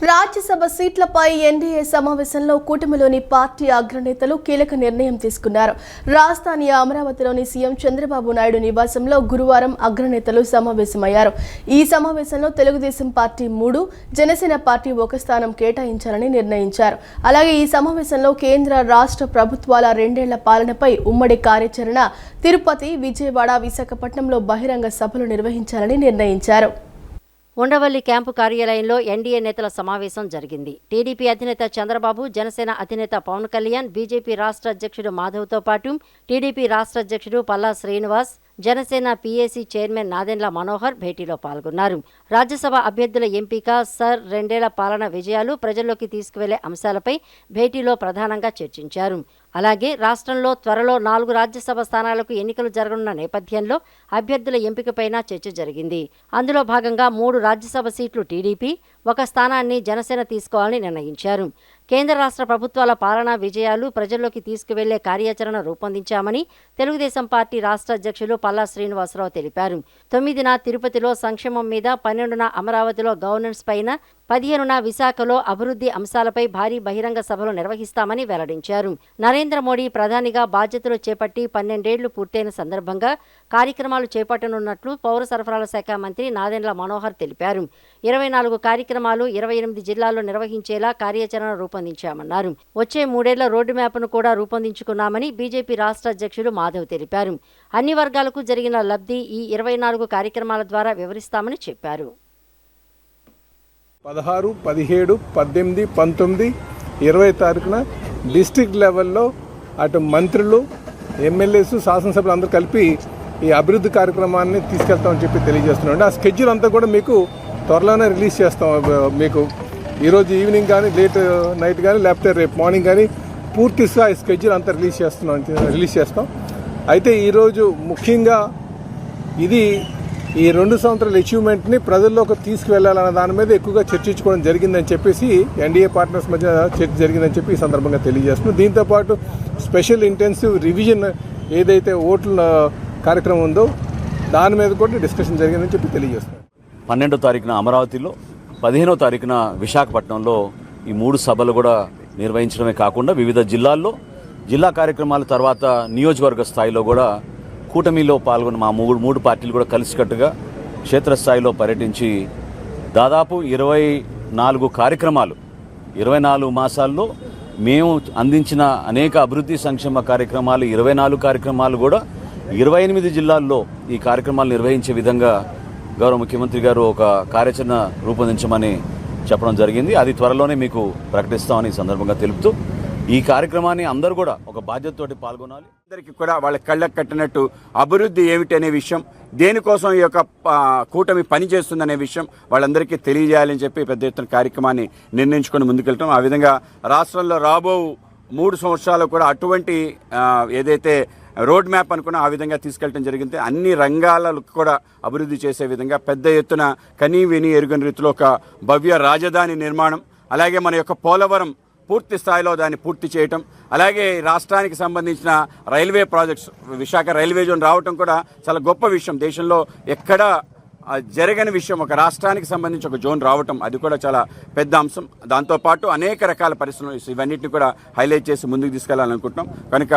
Rajya Sabha సీట్లపై NDA సమావేశంలో కూటమిలోని party అగ్రనేతలు కీలక నిర్ణయం తీసుకున్నారు. రాజధాని అమరావతిలోని సీఎం చంద్రబాబు నాయుడు నివాసంలో గురువారం అగ్రనేతలు సమావేశమయ్యారు. ఈ సమావేశంలో తెలుగుదేశం పార్టీ 3, జనసేన పార్టీ 1 స్థానం కేటాయించాలని నిర్ణయించారు. అలాగే ఈ సమావేశంలో కేంద్ర రాష్ట్ర ప్రభుత్వాల 2 ఏళ్ల పాలనపై ఉమ్మడి కార్యాచరణ, తిరుపతి, విజయవాడ, విశాఖపట్నంలో బహిరంగ సభలు నిర్వహించాలని నిర్ణయించారు. ఉండవల్లి క్యాంపు కార్యాలయంలో ఎన్డీఏ నేతల సమావేశం జరిగింది. టీడీపీ అధినేత చంద్రబాబు, జనసేన అధినేత పవన్ కళ్యాణ్, బీజేపీ రాష్ట్ర అధ్యక్షుడు మాధవ్తో పాటు టీడీపీ రాష్ట్ర అధ్యక్షుడు పల్లా శ్రీనివాస్, జనసేన పీఏసీ చైర్మన్ నాదెండ్ల మనోహర్ భేటీలో పాల్గొన్నారు. రాజ్యసభ అభ్యర్థుల ఎంపిక, సర్ 2 ఏళ్ల పాలన విజయాలు, ప్రజల్లోకి తీసుకువెళ్లే అంశాలపై భేటీలో ప్రధానంగా చర్చించారు. అలాగే రాష్ట్రంలో త్వరలో 4 రాజ్యసభ స్థానాలకు ఎన్నికలు జరగనున్న నేపథ్యంలో అభ్యర్థుల ఎంపికపైన చర్చ జరిగింది. అందులో భాగంగా 3 రాజ్యసభ సీట్లు టీడీపీ, 1 స్థానాన్ని జనసేన తీసుకోవాలని నిర్ణయించారు. కేంద్ర రాష్ట్ర ప్రభుత్వాల పాలనా విజయాలు, ప్రజల్లోకి తీసుకువెళ్లే కార్యాచరణ రూపొందించామని తెలుగుదేశం పార్టీ రాష్ట్ర అధ్యక్షులు పల్లా శ్రీనివాసరావు తెలిపారు. 9న తిరుపతిలో సంక్షేమం మీద, 12న అమరావతిలో గవర్నెన్స్ పైన, 15న విశాఖలో అభివృద్ధి అంశాలపై భారీ బహిరంగ సభలు నిర్వహిస్తామని వెల్లడించారు. నరేంద్ర మోడీ ప్రధానిగా బాధ్యతలు చేపట్టి 12 ఏళ్లు పూర్తయిన సందర్భంగా కార్యక్రమాలు చేపట్టనున్నట్లు పౌర సరఫరాల శాఖ మంత్రి నాదెండ్ల మనోహర్ తెలిపారు. 24 కార్యక్రమాలు 28 జిల్లాల్లో నిర్వహించేలా కార్యాచరణ రూపొందించామన్నారు. వచ్చే 3 ఏళ్ల రోడ్డు మ్యాప్ను కూడా రూపొందించుకున్నామని బీజేపీ రాష్ట్ర అధ్యక్షుడు మాధవ్ తెలిపారు. అన్ని వర్గాలకు జరిగిన లబ్ధి ఈ 24 కార్యక్రమాల ద్వారా వివరిస్తామని చెప్పారు. 16, 17, 18, 19, 20 తారీఖున డిస్ట్రిక్ట్ లెవెల్లో అటు మంత్రులు, ఎమ్మెల్యేస్, శాసనసభ్యులు అందరూ కలిపి ఈ అభివృద్ధి కార్యక్రమాన్ని తీసుకెళ్తామని చెప్పి తెలియజేస్తున్నాం. ఆ స్కెడ్యూల్ అంతా కూడా మీకు త్వరలోనే రిలీజ్ చేస్తాం. మీకు ఈరోజు ఈవినింగ్ కానీ, లేట్ నైట్ కానీ, లేకపోతే రేపు మార్నింగ్ కానీ పూర్తిగా ఈ స్కెడ్యూల్ అంతా రిలీజ్ చేస్తాం. అయితే ఈరోజు ముఖ్యంగా ఇది ఈ 2 సంవత్సరాల అచీవ్మెంట్ని ప్రజల్లోకి తీసుకువెళ్లాలన్న దాని మీద ఎక్కువగా చర్చించుకోవడం జరిగిందని చెప్పేసి ఎన్డీఏ పార్ట్నర్స్ మధ్య చర్చ జరిగిందని చెప్పి ఈ సందర్భంగా తెలియజేస్తున్నాం. దీంతోపాటు స్పెషల్ ఇంటెన్సివ్ రివిజన్ ఏదైతే ఓట్ల కార్యక్రమం ఉందో దాని మీద కూడా డిస్కషన్ జరిగిందని చెప్పి తెలియజేస్తున్నాం. 12వ తారీఖున అమరావతిలో, 15వ తారీఖున విశాఖపట్నంలో ఈ 3 సభలు కూడా నిర్వహించడమే కాకుండా వివిధ జిల్లాల్లో జిల్లా కార్యక్రమాల తర్వాత నియోజకవర్గ స్థాయిలో కూడా కూటమిలో పాల్గొన్న మా 3 పార్టీలు కూడా కలిసికట్టుగా క్షేత్రస్థాయిలో పర్యటించి దాదాపు 24 కార్యక్రమాలు, 24 మాసాల్లో మేము అందించిన అనేక అభివృద్ధి సంక్షేమ కార్యక్రమాలు 24 కార్యక్రమాలు కూడా 28 జిల్లాల్లో ఈ కార్యక్రమాలు నిర్వహించే విధంగా గౌరవ ముఖ్యమంత్రి గారు ఒక కార్యాచరణ రూపొందించమని చెప్పడం జరిగింది. అది త్వరలోనే మీకు ప్రకటిస్తామని ఈ సందర్భంగా తెలుపుతూ ఈ కార్యక్రమాన్ని అందరూ కూడా ఒక బాధ్యతతోటి పాల్గొనాలి. అందరికీ కూడా వాళ్ళ కళ్ళకు కట్టినట్టు అభివృద్ధి ఏమిటి అనే విషయం, దేనికోసం ఈ యొక్క కూటమి పనిచేస్తుందనే విషయం వాళ్ళందరికీ తెలియజేయాలని చెప్పి పెద్ద ఎత్తున కార్యక్రమాన్ని నిర్ణయించుకొని ముందుకెళ్తాం. ఆ విధంగా రాష్ట్రంలో రాబో 3 సంవత్సరాలు కూడా అటువంటి ఏదైతే రోడ్ మ్యాప్ అనుకున్నా ఆ విధంగా తీసుకెళ్ళడం జరిగింది. అన్ని రంగాలకు కూడా అభివృద్ధి చేసే విధంగా పెద్ద ఎత్తున కనీ విని ఎరుగని రీతిలో ఒక భవ్య రాజధాని నిర్మాణం, అలాగే మన యొక్క పోలవరం పూర్తి స్థాయిలో దాన్ని పూర్తి చేయటం, అలాగే రాష్ట్రానికి సంబంధించిన railway projects, Visakha railway zone రావటం కూడా చాలా గొప్ప విషయం. దేశంలో ఎక్కడా జరగని విషయం, ఒక రాష్ట్రానికి సంబంధించి ఒక జోన్ రావటం అది కూడా చాలా పెద్ద అంశం. దాంతోపాటు అనేక రకాల పరిశ్రమలు, ఇవన్నిటిని కూడా హైలైట్ చేసి ముందుకు తీసుకెళ్లాలనుకుంటున్నాం. కనుక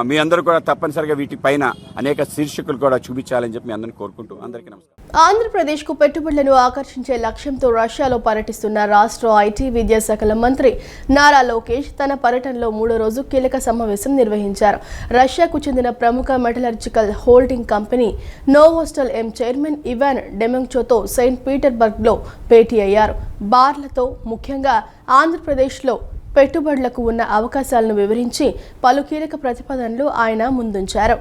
మీ అందరూ కూడా తప్పనిసరిగా వీటిపైన అనేక శీర్షికలు కూడా చూపించాలని చెప్పి మీ అందరిని కోరుకుంటూ అందరికీ నమస్కారం. ఆంధ్రప్రదేశ్కు పెట్టుబడులను ఆకర్షించే లక్ష్యంతో రష్యాలో పర్యటిస్తున్న రాష్ట్ర ఐటీ విద్యాశాఖల మంత్రి నారా లోకేష్ తన పర్యటనలో 3వ రోజు కీలక సమావేశం నిర్వహించారు. రష్యాకు చెందిన ప్రముఖ metallurgical holding company Novostal chairman Ivan డెమెంచోతో సెయింట్ పీటర్స్బర్గ్లో భేటీ అయ్యారు. బార్లతో ముఖ్యంగా ఆంధ్రప్రదేశ్లో పెట్టుబడులకు ఉన్న అవకాశాలను వివరించి పలు కీలక ప్రతిపాదనలు ఆయన ముందుంచారు.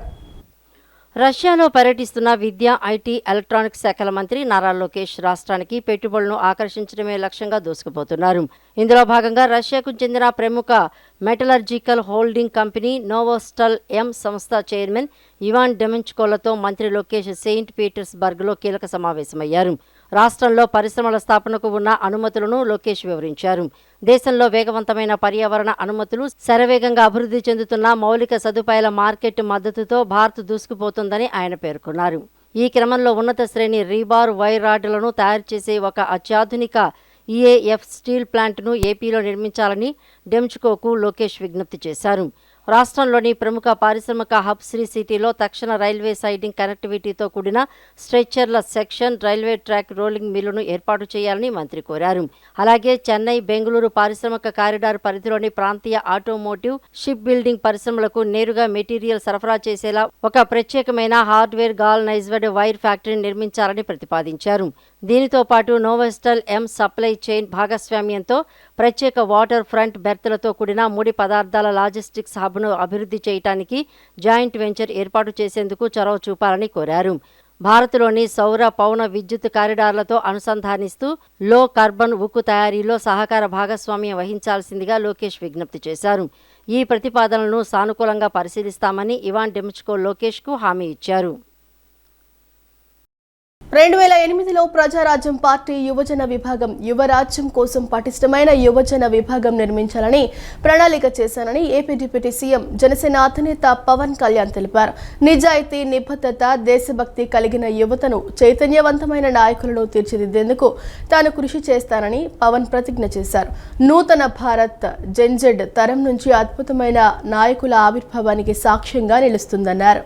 రష్యాలో పర్యటిస్తున్న విద్య, ఐటీ, ఎలక్ట్రానిక్స్ శాఖల మంత్రి నారా లోకేష్ రాష్ట్రానికి పెట్టుబడులను ఆకర్షించడమే లక్ష్యంగా దూసుకుపోతున్నారు. ఇందులో భాగంగా రష్యాకు చెందిన ప్రముఖ మెటలర్జికల్ హోల్డింగ్ కంపెనీ నోవోస్టల్ సంస్థ చైర్మన్ ఇవాన్ డెమెంచ్కోలతో మంత్రి లోకేష్ సెయింట్ పీటర్స్బర్గ్లో కీలక సమావేశమయ్యారు. రాష్ట్రంలో పరిశ్రమల స్థాపనకు ఉన్న అనుమతులను లోకేష్ వివరించారు. దేశంలో వేగవంతమైన పర్యావరణ అనుమతులు, శరవేగంగా అభివృద్ధి చెందుతున్న మౌలిక సదుపాయాల మార్కెట్ మద్దతుతో భారత్ దూసుకుపోతుందని ఆయన పేర్కొన్నారు. ఈ క్రమంలో ఉన్నత శ్రేణి రీబార్ వైర్ రాడ్లను తయారు చేసే ఒక అత్యాధునిక ఈఏఎఫ్ స్టీల్ ప్లాంట్ను ఏపీలో నిర్మించాలని డెమ్చుకోకు లోకేష్ విజ్ఞప్తి చేశారు. రాష్ట్రంలోని ప్రముఖ పారిశ్రామిక హబ్ శ్రీ సిటీలో తక్షణ రైల్వే సైడింగ్ కనెక్టివిటీతో కూడిన స్ట్రెచ్చర్ల సెక్షన్, రైల్వే ట్రాక్ రోలింగ్ మిల్లును ఏర్పాటు చేయాలని మంత్రి కోరారు. అలాగే చెన్నై, బెంగళూరు పారిశ్రామిక కారిడార్ పరిధిలోని ప్రాంతీయ ఆటోమోటివ్, షిప్ బిల్డింగ్ పరిశ్రమలకు నేరుగా మెటీరియల్ సరఫరా చేసేలా ఒక ప్రత్యేకమైన హార్డ్వేర్ గాల్నైజ్డ్ వైర్ ఫ్యాక్టరీని నిర్మించాలని ప్రతిపాదించారు. దీనితో పాటు నోవెస్టల్ ఎం సప్లై చైన్ భాగస్వామ్యంతో ప్రత్యేక వాటర్ ఫ్రంట్ బెర్త్లతో కూడిన ముడి పదార్థాల లాజిస్టిక్స్ హబ్ను అభివృద్ధి చేయడానికి జాయింట్ వెంచర్ ఏర్పాటు చేసేందుకు చొరవ చూపాలని కోరారు. భారత్లోని సౌర, పవన విద్యుత్ కారిడార్లతో అనుసంధానిస్తూ లో కార్బన్ ఉక్కు తయారీలో సహకార భాగస్వామ్యం వహించాల్సిందిగా లోకేష్ విజ్ఞప్తి చేశారు. ఈ ప్రతిపాదనలను సానుకూలంగా పరిశీలిస్తామని ఇవాన్ డెమ్చుకో లోకేష్కు హామీ ఇచ్చారు. 2008లో ప్రజారాజ్యం పార్టీ యువజన విభాగం యువరాజ్యం కోసం పటిష్టమైన యువజన విభాగం నిర్మించాలని ప్రణాళిక చేశానని ఏపీ డిప్యూటీ సీఎం జనసేన అధినేత పవన్ కళ్యాణ్ తెలిపారు. నిజాయితీ, నిబద్ధత, దేశభక్తి కలిగిన యువతను చైతన్యవంతమైన నాయకులను తీర్చిదిద్దేందుకు తాను కృషి చేస్తానని పవన్ ప్రతిజ్ఞ చేశారు. నూతన భారత్ జెన్జెడ్ తరం నుంచి అద్భుతమైన నాయకుల ఆవిర్భావానికి సాక్ష్యంగా నిలుస్తుందన్నారు.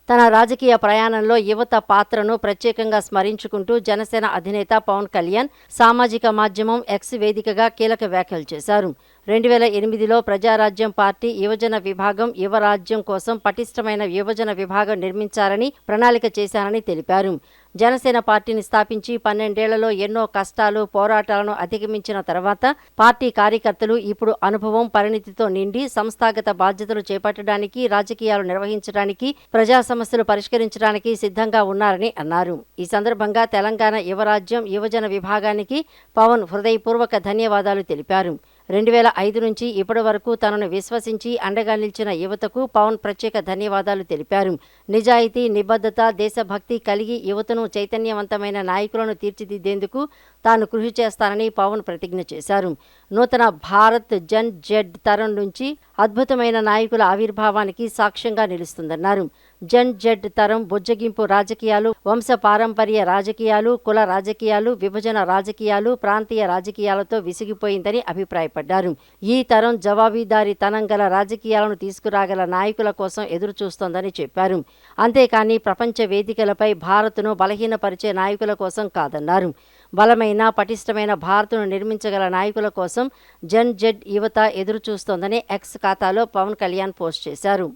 తన రాజకీయ ప్రయాణంలో యువత పాత్రను ప్రత్యేకంగా స్మరించుకుంటూ జనసేన అధినేత పవన్ కళ్యాణ్ సామాజిక మాధ్యమం ఎక్స్ వేదికగా కీలక వ్యాఖ్యలు చేశారు. 2008లో ప్రజారాజ్యం పార్టీ యువజన విభాగం యువరాజ్యం కోసం పటిష్టమైన యువజన విభాగం నిర్మించాలని ప్రణాళిక చేశానని తెలిపారు. జనసేన పార్టీని స్థాపించి 12 ఏళ్లలో ఎన్నో కష్టాలు, పోరాటాలను అధిగమించిన తర్వాత పార్టీ కార్యకర్తలు ఇప్పుడు అనుభవం, పరిణితితో నిండి సంస్థాగత బాధ్యతలు చేపట్టడానికి, రాజకీయాలు నిర్వహించడానికి, ప్రజా సమస్యలు పరిష్కరించడానికి సిద్ధంగా ఉన్నారని అన్నారు. ఈ సందర్భంగా తెలంగాణ యువరాజ్యం యువజన విభాగానికి పవన్ హృదయపూర్వక ధన్యవాదాలు తెలిపారు. 2005 నుంచి ఇప్పటి వరకు తనను విశ్వసించి అండగా నిలిచిన యువతకు పవన్ ప్రత్యేక ధన్యవాదాలు తెలిపారు. నిజాయితీ, నిబద్ధత, దేశభక్తి కలిగి యువతను చైతన్యవంతమైన నాయకులను తీర్చిదిద్దేందుకు తాను కృషి చేస్తానని పవన్ ప్రతిజ్ఞ చేశారు. నూతన భారత్ జన్ జెడ్ తరం నుంచి అద్భుతమైన నాయకుల ఆవిర్భావానికి సాక్ష్యంగా నిలుస్తుందన్నారు. జన్ జెడ్ తరం బుజ్జగింపు రాజకీయాలు, వంశ పారంపర్య రాజకీయాలు, కుల రాజకీయాలు, విభజన రాజకీయాలు, ప్రాంతీయ రాజకీయాలతో విసిగిపోయిందని అభిప్రాయపడ్డారు. ఈ తరం జవాబుదారీతనం గల రాజకీయాలను తీసుకురాగల నాయకుల కోసం ఎదురు చూస్తోందని చెప్పారు. అంతేకాని ప్రపంచ వేదికలపై భారత్ను బలహీనపరిచే నాయకుల కోసం కాదన్నారు. బలమైన, పటిష్టమైన భారత్ను నిర్మించగల నాయకుల కోసం జన్ జెడ్ యువత ఎదురు చూస్తోందని ఎక్స్ ఖాతాలో పవన్ కళ్యాణ్ పోస్ట్ చేశారు.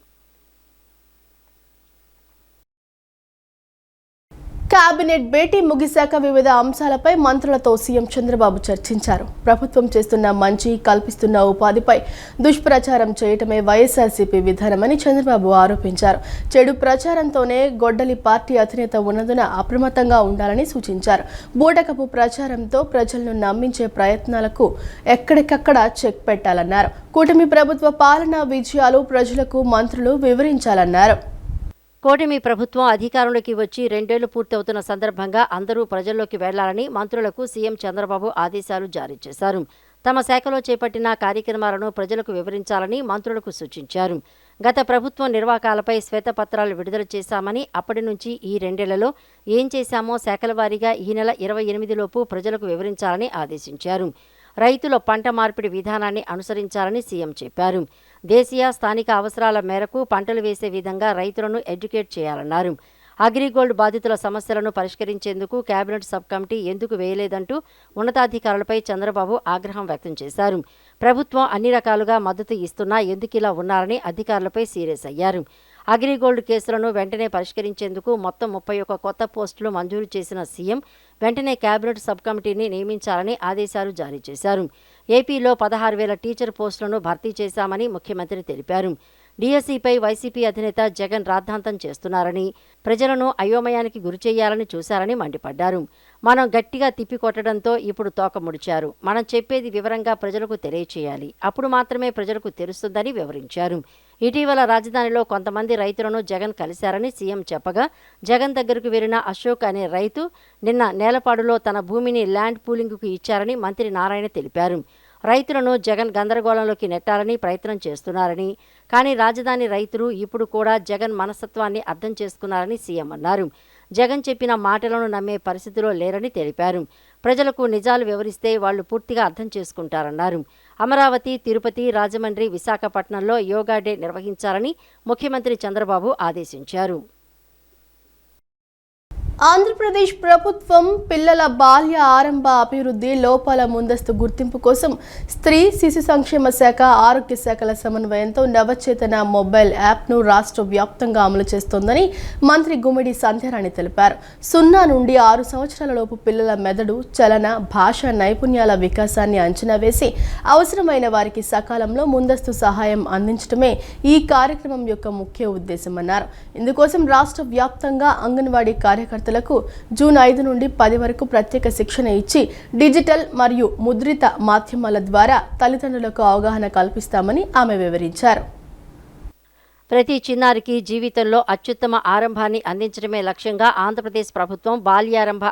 కేబినెట్ భేటీ ముగిశాక వివిధ అంశాలపై మంత్రులతో సీఎం చంద్రబాబు చర్చించారు. ప్రభుత్వం చేస్తున్న మంచి, కల్పిస్తున్న ఉపాధిపై దుష్ప్రచారం చేయటమే వైఎస్ఆర్సీపీ విధానమని చంద్రబాబు ఆరోపించారు. చెడు ప్రచారంతోనే గొడ్డలి పార్టీ అధినేత ఉన్నందున అప్రమత్తంగా ఉండాలని సూచించారు. బూటకపు ప్రచారంతో ప్రజలను నమ్మించే ప్రయత్నాలకు ఎక్కడికక్కడ చెక్ పెట్టాలన్నారు. కూటమి ప్రభుత్వ పాలనా విజయాలు ప్రజలకు మంత్రులు వివరించాలన్నారు. కూటమి ప్రభుత్వం అధికారంలోకి వచ్చి 2 ఏళ్లు పూర్తవుతున్న సందర్భంగా అందరూ ప్రజల్లోకి వెళ్లాలని మంత్రులకు సీఎం చంద్రబాబు ఆదేశాలు జారీ చేశారు. తమ శాఖలో చేపట్టిన కార్యక్రమాలను ప్రజలకు వివరించాలని మంత్రులకు సూచించారు. గత ప్రభుత్వం నిర్వాకాలపై శ్వేతపత్రాలు విడుదల చేశామని, అప్పటి నుంచి ఈ 2 ఏళ్లలో ఏం చేశామో శాఖల వారీగా ఈ నెల 28లోపు ప్రజలకు వివరించాలని ఆదేశించారు. రైతుల పంట మార్పిడి విధానాన్ని అనుసరించాలని సీఎం చెప్పారు. దేశీయ, స్థానిక అవసరాల మేరకు పంటలు వేసే విధంగా రైతులను ఎడ్యుకేట్ చేయాలన్నారు. అగ్రిగోల్డ్ బాధితుల సమస్యలను పరిష్కరించేందుకు కేబినెట్ సబ్ కమిటీ ఎందుకు వేయలేదంటూ ఉన్నతాధికారులపై చంద్రబాబు ఆగ్రహం వ్యక్తం చేశారు. ప్రభుత్వం అన్ని రకాలుగా మద్దతు ఇస్తున్నా ఎందుకిలా ఉన్నారని అధికారులపై సీరియస్ అయ్యారు. అగ్రిగోల్డ్ కేసులను వెంటనే పరిష్కరించేందుకు మొత్తం 31 కొత్త పోస్టులు మంజూరు చేసిన సీఎం వెంటనే కేబినెట్ సబ్ కమిటీని నియమించాలని ఆదేశాలు జారీ చేశారు. ఏపీలో 16,000 టీచర్ పోస్టులను భర్తీ చేశామని ముఖ్యమంత్రి తెలిపారు. డీఎస్సీపై వైసీపీ అధినేత జగన్ రాద్ధాంతం చేస్తున్నారని, ప్రజలను అయోమయానికి గురిచేయాలని చూశారని మండిపడ్డారు. మనం గట్టిగా తిప్పికొట్టడంతో ఇప్పుడు తోక ముడిచారు. మనం చెప్పేది వివరంగా ప్రజలకు తెలియచేయాలి. అప్పుడు మాత్రమే ప్రజలకు తెలుస్తుందని వివరించారు. ఇటీవల రాజధానిలో కొంతమంది రైతులను జగన్ కలిశారని సీఎం చెప్పగా, జగన్ దగ్గరకు వెళ్లిన అశోక్ అనే రైతు నిన్న నేలపాడులో తన భూమిని ల్యాండ్ పూలింగ్కు ఇచ్చారని మంత్రి నారాయణ తెలిపారు. రైతులను జగన్ గందరగోళంలోకి నెట్టాలని ప్రయత్నం చేస్తున్నారని, కానీ రాజధాని రైతులు ఇప్పుడు కూడా జగన్ మనస్తత్వాన్ని అర్థం చేసుకున్నారని సీఎం అన్నారు. జగన్ చెప్పిన మాటలను నమ్మే పరిస్థితిలో లేరని తెలిపారు. ప్రజలకు నిజాలు వివరిస్తే వాళ్లు పూర్తిగా అర్థం చేసుకుంటారన్నారు. అమరావతి, తిరుపతి, రాజమండ్రి, విశాఖపట్నంలో యోగా డే నిర్వహించాలని ముఖ్యమంత్రి చంద్రబాబు ఆదేశించారు. ఆంధ్రప్రదేశ్ ప్రభుత్వం పిల్లల బాల్య ఆరంభ అభివృద్ధి లోపాల ముందస్తు గుర్తింపు కోసం స్త్రీ శిశు సంక్షేమ శాఖ, ఆరోగ్య శాఖల సమన్వయంతో నవచేతన మొబైల్ యాప్ను రాష్ట్ర వ్యాప్తంగా అమలు చేస్తోందని మంత్రి గుమ్మిడి సంధ్యారాణి తెలిపారు. 0 నుండి 6 సంవత్సరాల లోపు పిల్లల మెదడు, చలన, భాష నైపుణ్యాల వికాసాన్ని అంచనా వేసి అవసరమైన వారికి సకాలంలో ముందస్తు సహాయం అందించడమే ఈ కార్యక్రమం యొక్క ముఖ్య ఉద్దేశమన్నారు. ఇందుకోసం రాష్ట్ర వ్యాప్తంగా అంగన్వాడీ కార్యకర్తలు జూన్ 5 నుండి 10 వరకు ప్రత్యేక శిక్షణ ఇచ్చి డిజిటల్ మరియు ముద్రిత మాధ్యమాల ద్వారా తల్లిదండ్రులకు అవగాహన కల్పిస్తామని ఆమె వివరించారు. ప్రతి చిన్నారికి జీవితంలో అత్యుత్తమ ఆరంభాన్ని అందించడమే లక్ష్యంగా ఆంధ్రప్రదేశ్ ప్రభుత్వం బాల్యారంభ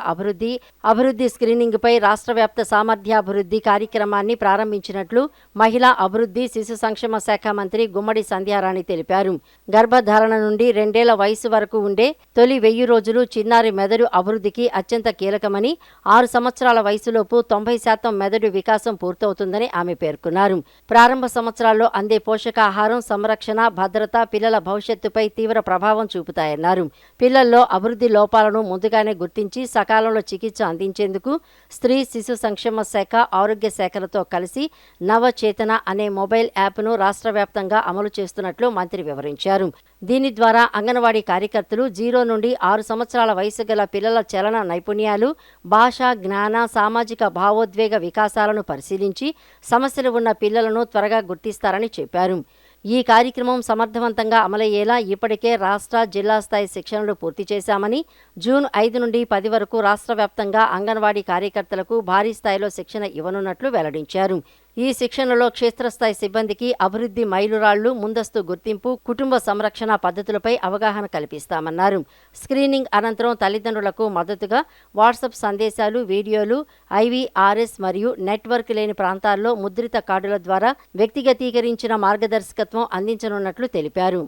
అభివృద్ధి స్క్రీనింగ్పై రాష్ట్ర వ్యాప్త సామర్థ్యాభివృద్ధి కార్యక్రమాన్ని ప్రారంభించినట్లు మహిళా అభివృద్ధి, శిశు సంక్షేమ శాఖ మంత్రి గుమ్మడి సంధ్యారాణి తెలిపారు. గర్భధారణ నుండి 2 ఏళ్ల వయసు వరకు ఉండే తొలి 1000 రోజులు చిన్నారి మెదడు అభివృద్ధికి అత్యంత కీలకమని, 6 సంవత్సరాల వయసులోపు 90% మెదడు వికాసం పూర్తవుతుందని ఆమె పేర్కొన్నారు. ప్రారంభ సంవత్సరాల్లో అందే పోషకాహారం, సంరక్షణ, భద్రత పిల్లల భవిష్యత్తుపై తీవ్ర ప్రభావం చూపుతాయన్నారు. పిల్లల్లో అభివృద్ధి లోపాలను ముందుగానే గుర్తించి సకాలంలో చికిత్స అందించేందుకు స్త్రీ శిశు సంక్షేమ శాఖ, ఆరోగ్య శాఖలతో కలిసి నవచేతన అనే మొబైల్ యాప్ను రాష్ట్ర వ్యాప్తంగా అమలు చేస్తున్నట్లు మంత్రి వివరించారు. దీని ద్వారా అంగన్వాడీ కార్యకర్తలు 0 నుండి 6 సంవత్సరాల వయసు గల పిల్లల చలన నైపుణ్యాలు, భాష, జ్ఞాన, సామాజిక భావోద్వేగ వికాసాలను పరిశీలించి సమస్యలు ఉన్న పిల్లలను త్వరగా గుర్తిస్తారని చెప్పారు. ఈ కార్యక్రమం సమర్థవంతంగా అమలయ్యేలా ఇప్పటికే రాష్ట్ర, జిల్లా స్థాయి శిక్షణలు పూర్తి చేశామని, జూన్ 5 నుండి 10 వరకు రాష్ట్ర వ్యాప్తంగా అంగన్వాడీ కార్యకర్తలకు భారీ స్థాయిలో శిక్షణ ఇవ్వనున్నట్లు వెల్లడించారు. ఈ శిక్షణలో క్షేత్రస్థాయి సిబ్బందికి అభివృద్ధి మైలురాళ్లు, ముందస్తు గుర్తింపు, కుటుంబ సంరక్షణ పద్ధతులపై అవగాహన కల్పిస్తామన్నారు. స్క్రీనింగ్ అనంతరం తల్లిదండ్రులకు మద్దతుగా వాట్సాప్ సందేశాలు, వీడియోలు, IVRS మరియు నెట్వర్క్ లేని ప్రాంతాల్లో ముద్రిత కార్డుల ద్వారా వ్యక్తిగతీకరించిన మార్గదర్శకత్వం అందించనున్నట్లు తెలిపారు.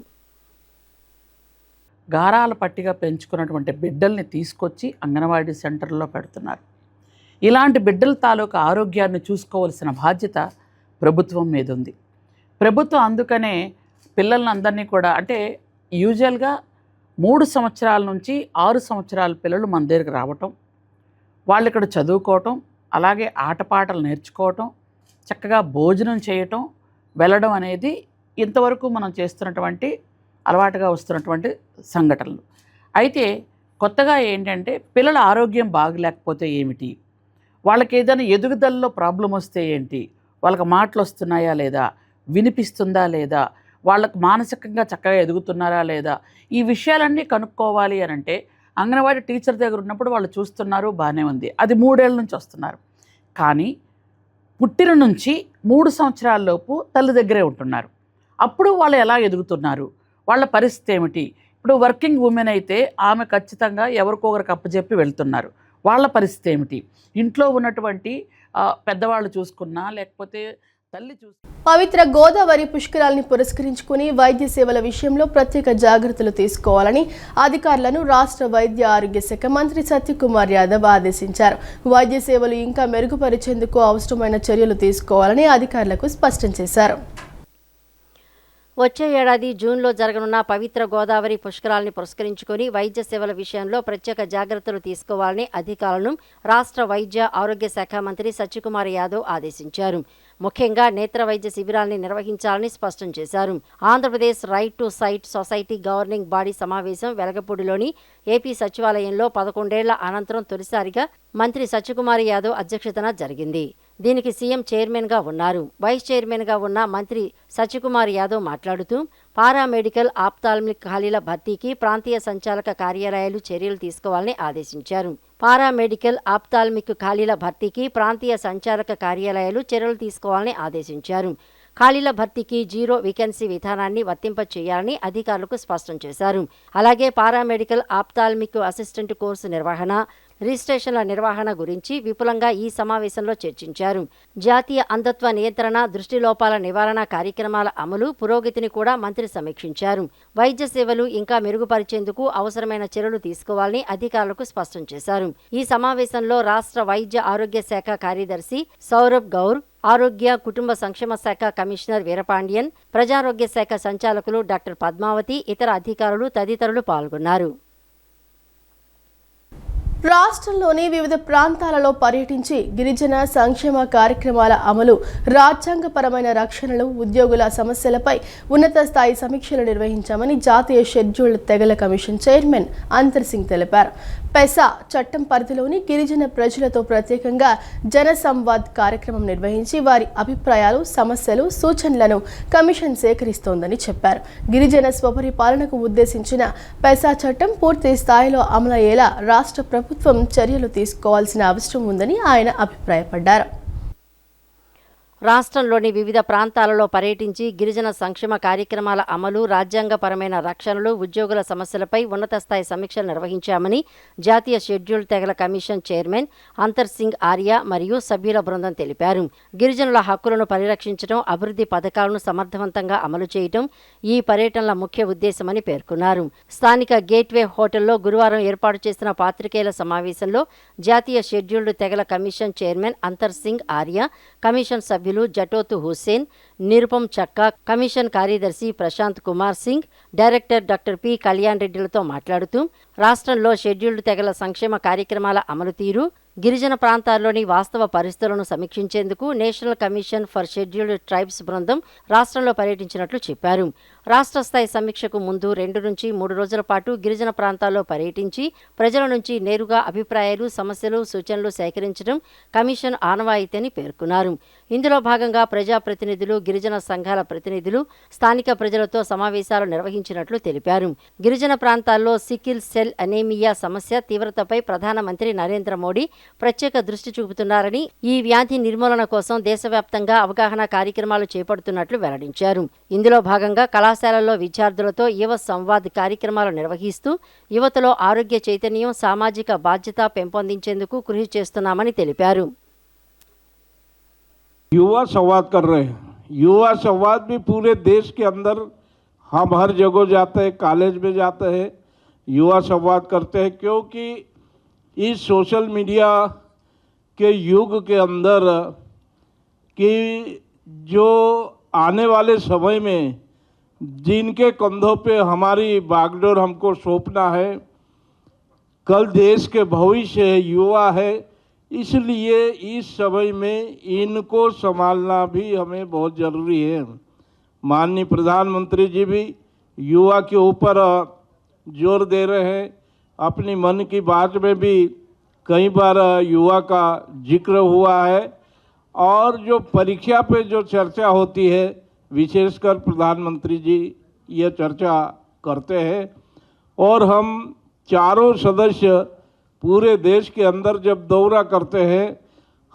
గారాల పట్టిగా పెంచుకున్నటువంటి బిడ్డల్ని తీసుకొచ్చి అంగన్వాడీ సెంటర్లో పెడుతున్నారు. ఇలాంటి బిడ్డల తాలూకా ఆరోగ్యాన్ని చూసుకోవాల్సిన బాధ్యత ప్రభుత్వం మీద ఉంది. ప్రభుత్వం అందుకనే పిల్లలందరినీ కూడా, అంటే యూజువల్గా 3 సంవత్సరాల నుంచి 6 సంవత్సరాల పిల్లలు మన దగ్గరికి రావటం, వాళ్ళు ఇక్కడ చదువుకోవటం, అలాగే ఆటపాటలు నేర్చుకోవటం, చక్కగా భోజనం చేయటం, వెళ్ళడం అనేది ఇంతవరకు మనం చేస్తున్నటువంటి అలవాటుగా వస్తున్నటువంటి సంఘటనలు. అయితే కొత్తగా ఏంటంటే పిల్లల ఆరోగ్యం బాగలేకపోతే ఏమిటి, వాళ్ళకి ఏదైనా ఎదుగుదలలో ప్రాబ్లం వస్తే ఏంటి, వాళ్ళకి మాటలు వస్తున్నాయా లేదా, వినిపిస్తుందా లేదా, వాళ్ళకు మానసికంగా చక్కగా ఎదుగుతున్నారా లేదా, ఈ విషయాలన్నీ కనుక్కోవాలి అని అంటే అంగన్వాడీ టీచర్ దగ్గర ఉన్నప్పుడు వాళ్ళు చూస్తున్నారు, బాగానే ఉంది. అది 3 ఏళ్ళ నుంచి వస్తున్నారు. కానీ పుట్టిన నుంచి 3 సంవత్సరాల లోపు తల్లి దగ్గరే ఉంటున్నారు. అప్పుడు వాళ్ళు ఎలా ఎదుగుతున్నారు, వాళ్ళ పరిస్థితి ఏమిటి? ఇప్పుడు వర్కింగ్ ఉమెన్ అయితే ఆమె ఖచ్చితంగా ఎవరికొకరికి అప్పచెప్పి వెళ్తున్నారు. వాళ్ళ పరిస్థితి ఏమిటి? ఇంట్లో ఉన్నటువంటి పెద్దవాళ్ళు చూసుకున్నా లేకపోతే తల్లి పవిత్ర గోదావరి పుష్కరాల్ని పురస్కరించుకుని వైద్య సేవల విషయంలో ప్రత్యేక జాగ్రత్తలు తీసుకోవాలని అధికారులను రాష్ట్ర వైద్య ఆరోగ్య శాఖ మంత్రి సత్యకుమార్ యాదవ్ ఆదేశించారు. వైద్య సేవలు ఇంకా మెరుగుపరిచేందుకు అవసరమైన చర్యలు తీసుకోవాలని అధికారులకు స్పష్టం చేశారు. వచ్చే ఏడాది జూన్లో జరగనున్న పవిత్ర గోదావరి పుష్కరాల్ని పురస్కరించుకొని వైద్య సేవల విషయంలో ప్రత్యేక జాగ్రత్తలు తీసుకోవాలని అధికారులను రాష్ట్ర వైద్య ఆరోగ్య శాఖ మంత్రి సత్యకుమార్ యాదవ్ ఆదేశించారు. ముఖ్యంగా నేత్ర వైద్య శిబిరాల్ని నిర్వహించాలని స్పష్టం చేశారు. Andhra Pradesh right to sight society governing body సమావేశం వెలగపూడిలోని ఏపీ సచివాలయంలో 11 ఏళ్ల అనంతరం తొలిసారిగా మంత్రి సత్యకుమార్ యాదవ్ అధ్యక్షతన జరిగింది. దీనికి సీఎం చైర్మన్గా ఉన్నారు. వైస్ చైర్మన్గా ఉన్న మంత్రి సత్యకుమార్ యాదవ్ మాట్లాడుతూ పారామెడికల్, ఆప్థాల్మిక్ ఖాళీల భర్తీకి ప్రాంతీయ సంచాలక కార్యాలయాలు చర్యలు తీసుకోవాలని ఆదేశించారు. పారామెడికల్, ఆప్థాల్మిక్ ఖాళీల భర్తీకి ప్రాంతీయ సంచాలక కార్యాలయాలు చర్యలు తీసుకోవాలని ఆదేశించారు. ఖాళీల భర్తీకి 0 వేకెన్సీ విధానాన్ని వర్తింపచేయాలని అధికారులకు స్పష్టం చేశారు. అలాగే పారామెడికల్, ఆప్థాల్మిక్ అసిస్టెంట్ కోర్సు నిర్వహణ, రిజిస్ట్రేషన్ల నిర్వహణ గురించి విపులంగా ఈ సమావేశంలో చర్చించారు. జాతీయ అంధత్వ నియంత్రణ, దృష్టిలోపాల నివారణ కార్యక్రమాల అమలు పురోగతిని కూడా మంత్రి సమీక్షించారు. వైద్య సేవలు ఇంకా మెరుగుపరిచేందుకు అవసరమైన చర్యలు తీసుకోవాలని అధికారులకు స్పష్టం చేశారు. ఈ సమావేశంలో రాష్ట్ర వైద్య ఆరోగ్య శాఖ కార్యదర్శి సౌరభ్ గౌర్, ఆరోగ్య కుటుంబ సంక్షేమ శాఖ కమిషనర్ వీరపాండియన్, ప్రజారోగ్య శాఖ సంచాలకులు డాక్టర్ పద్మావతి, ఇతర అధికారులు తదితరులు పాల్గొన్నారు. రాష్ట్రంలోని వివిధ ప్రాంతాలలో పర్యటించి గిరిజన సంక్షేమ కార్యక్రమాల అమలు, రాజ్యాంగపరమైన రక్షణలు, ఉద్యోగుల సమస్యలపై ఉన్నత స్థాయి సమీక్షలు నిర్వహించామని జాతీయ షెడ్యూల్డ్ తెగల కమిషన్ చైర్మన్ అంతర్ సింగ్ తెలిపారు. పెసా చట్టం పరిధిలోని గిరిజన ప్రజలతో ప్రత్యేకంగా జన సంవాద్ కార్యక్రమం నిర్వహించి వారి అభిప్రాయాలు, సమస్యలు, సూచనలను కమిషన్ సేకరిస్తోందని చెప్పారు. గిరిజన స్వపరిపాలనకు ఉద్దేశించిన పెసా చట్టం పూర్తి స్థాయిలో అమలయ్యేలా రాష్ట్ర ప్రభుత్వం చర్యలు తీసుకోవాల్సిన అవసరం ఉందని ఆయన అభిప్రాయపడ్డారు. రాష్ట్రంలోని వివిధ ప్రాంతాలలో పర్యటించి గిరిజన సంక్షేమ కార్యక్రమాల అమలు, రాజ్యాంగపరమైన రక్షణలు, ఉద్యోగుల సమస్యలపై ఉన్నత స్థాయి సమీక్షలు నిర్వహించామని జాతీయ షెడ్యూల్ తెగల కమిషన్ చైర్మన్ అంతర్ సింగ్ ఆర్య మరియు సభ్యుల బృందం తెలిపారు. గిరిజనుల హక్కులను పరిరక్షించడం, అభివృద్ధి పథకాలను సమర్థవంతంగా అమలు చేయడం ఈ పర్యటనల ముఖ్య ఉద్దేశమని పేర్కొన్నారు. స్థానిక గేట్వే హోటల్లో గురువారం ఏర్పాటు చేసిన పాత్రికేయుల సమావేశంలో జాతీయ షెడ్యూల్డ్ తెగల కమిషన్ చైర్మన్ అంతర్ సింగ్ ఆర్య, కమిషన్ సభ్యులు జటోతు హుస్సేన్, నిరుపం చక్కా, కమిషన్ కార్యదర్శి Prashant Kumar Singh, director doctor P Kalyan రెడ్డిలతో మాట్లాడుతూ రాష్ట్రంలో షెడ్యూల్డ్ తెగల సంక్షేమ కార్యక్రమాల అమలు తీరు, గిరిజన ప్రాంతాల్లోని వాస్తవ పరిస్థితులను సమీక్షించేందుకు national commission for scheduled tribes బృందం రాష్ట్రంలో పర్యటించినట్లు చెప్పారు. రాష్ట్ర స్థాయి సమీక్షకు ముందు 2 నుంచి 3 రోజుల పాటు గిరిజన ప్రాంతాల్లో పర్యటించి ప్రజల నుంచి నేరుగా అభిప్రాయాలు, సమస్యలు, సూచనలు సేకరించడం కమిషన్ ఆనవాయితీని పేర్కొన్నారు. ఇందులో భాగంగా ప్రజాప్రతినిధులు, గిరిజన సంఘాల ప్రతినిధులు స్థానిక ప్రజలతో సమావేశాలు నిర్వహించినట్లు తెలిపారు. గిరిజన ప్రాంతాల్లో సికిల్ సెల్ అనేమియా సమస్య తీవ్రతపై ప్రధానమంత్రి నరేంద్ర మోడీ ప్రత్యేక దృష్టి చూపుతున్నారని, ఈ వ్యాధి నిర్మూలన కోసం దేశవ్యాప్తంగా అవగాహన కార్యక్రమాలు చేపడుతున్నట్లు వెల్లడించారు. ఇందులో భాగంగా కళాశాలల్లో విద్యార్థులతో యువ సంవాద్ కార్యక్రమాలు నిర్వహిస్తూ యువతలో ఆరోగ్య చైతన్యం, సామాజిక బాధ్యత పెంపొందించేందుకు కృషి చేస్తున్నామని తెలిపారు. युवा संवाद कर रहे हैं। युवा संवाद भी पूरे देश के अंदर हम हर जगह जाते हैं, कॉलेज में जाते हैं, युवा संवाद करते हैं, क्योंकि इस सोशल मीडिया के युग के अंदर कि जो आने वाले समय में जिनके कंधों पे हमारी बागडोर हमको सौंपना है, कल देश के भविष्य है, युवा है, इसलिए इस समय में इनको संभालना भी हमें बहुत ज़रूरी है। माननीय प्रधानमंत्री जी भी युवा के ऊपर जोर दे रहे हैं। अपनी मन की बात में भी कई बार युवा का जिक्र हुआ है, और जो परीक्षा पे जो चर्चा होती है विशेषकर प्रधानमंत्री जी ये चर्चा करते हैं, और हम चारों सदस्य पूरे देश के अंदर जब दौरा करते हैं